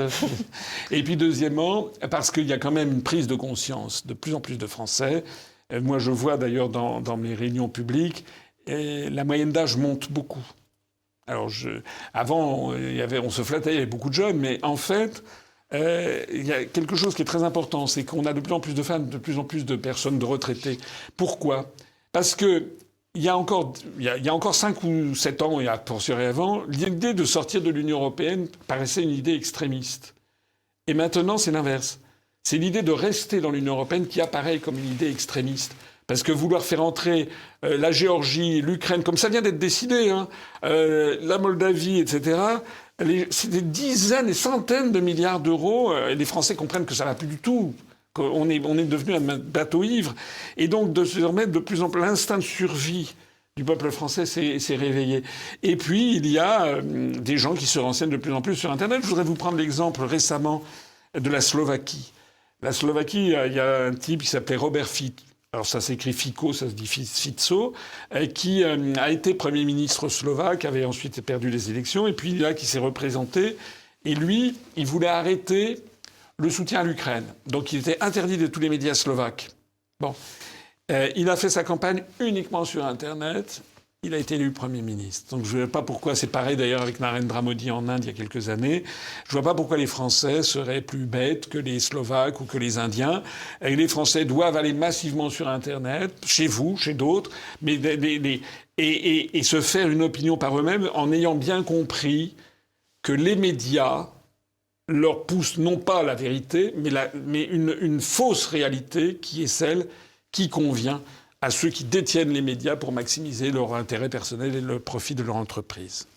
Et puis, deuxièmement, parce qu'il y a quand même une prise de conscience de plus en plus de Français. Moi, je vois d'ailleurs dans mes réunions publiques, la moyenne d'âge monte beaucoup. Alors, avant, on se flattait, il y avait beaucoup de jeunes, mais en fait, il y a quelque chose qui est très important, c'est qu'on a de plus en plus de femmes, de plus en plus de personnes de retraités. Pourquoi ? Parce que il y a encore 5 ou 7 ans, et à fortiori avant, l'idée de sortir de l'Union européenne paraissait une idée extrémiste. Et maintenant, c'est l'inverse. C'est l'idée de rester dans l'Union européenne qui apparaît comme une idée extrémiste. Parce que vouloir faire entrer la Géorgie, l'Ukraine, comme ça vient d'être décidé, hein, la Moldavie, etc., c'est des dizaines et centaines de milliards d'euros. Et les Français comprennent que ça ne va plus du tout. On est devenu un bateau ivre. Et donc, de se remettre de plus en plus, l'instinct de survie du peuple français s'est réveillé. Et puis, il y a des gens qui se renseignent de plus en plus sur Internet. Je voudrais vous prendre l'exemple récemment de la Slovaquie. La Slovaquie, il y a un type qui s'appelait Robert Fico. Alors ça s'écrit Fico, ça se dit Fico, qui a été Premier ministre slovaque, avait ensuite perdu les élections, et puis là, qui s'est représenté. Et lui, il voulait arrêter le soutien à l'Ukraine. Donc il était interdit de tous les médias slovaques. Bon. Il a fait sa campagne uniquement sur Internet. Il a été élu Premier ministre. Donc je ne vois pas pourquoi, c'est pareil d'ailleurs avec Narendra Modi en Inde il y a quelques années, je ne vois pas pourquoi les Français seraient plus bêtes que les Slovaques ou que les Indiens. Et les Français doivent aller massivement sur Internet, chez vous, chez d'autres, mais et se faire une opinion par eux-mêmes en ayant bien compris que les médias leur poussent non pas la vérité, mais une fausse réalité qui est celle qui convient à ceux qui détiennent les médias pour maximiser leur intérêt personnel et le profit de leur entreprise.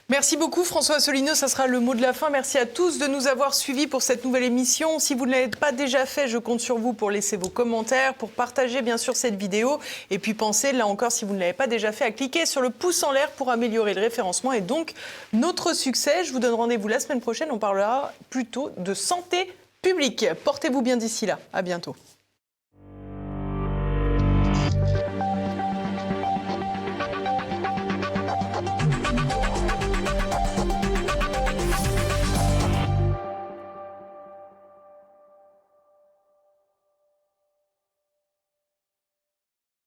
Merci beaucoup François Asselineau, ça sera le mot de la fin. Merci à tous de nous avoir suivis pour cette nouvelle émission. Si vous ne l'avez pas déjà fait, je compte sur vous pour laisser vos commentaires, pour partager bien sûr cette vidéo. Et puis pensez, là encore, si vous ne l'avez pas déjà fait, à cliquer sur le pouce en l'air pour améliorer le référencement et donc notre succès. Je vous donne rendez-vous la semaine prochaine, on parlera plutôt de santé publique. Portez-vous bien d'ici là, à bientôt.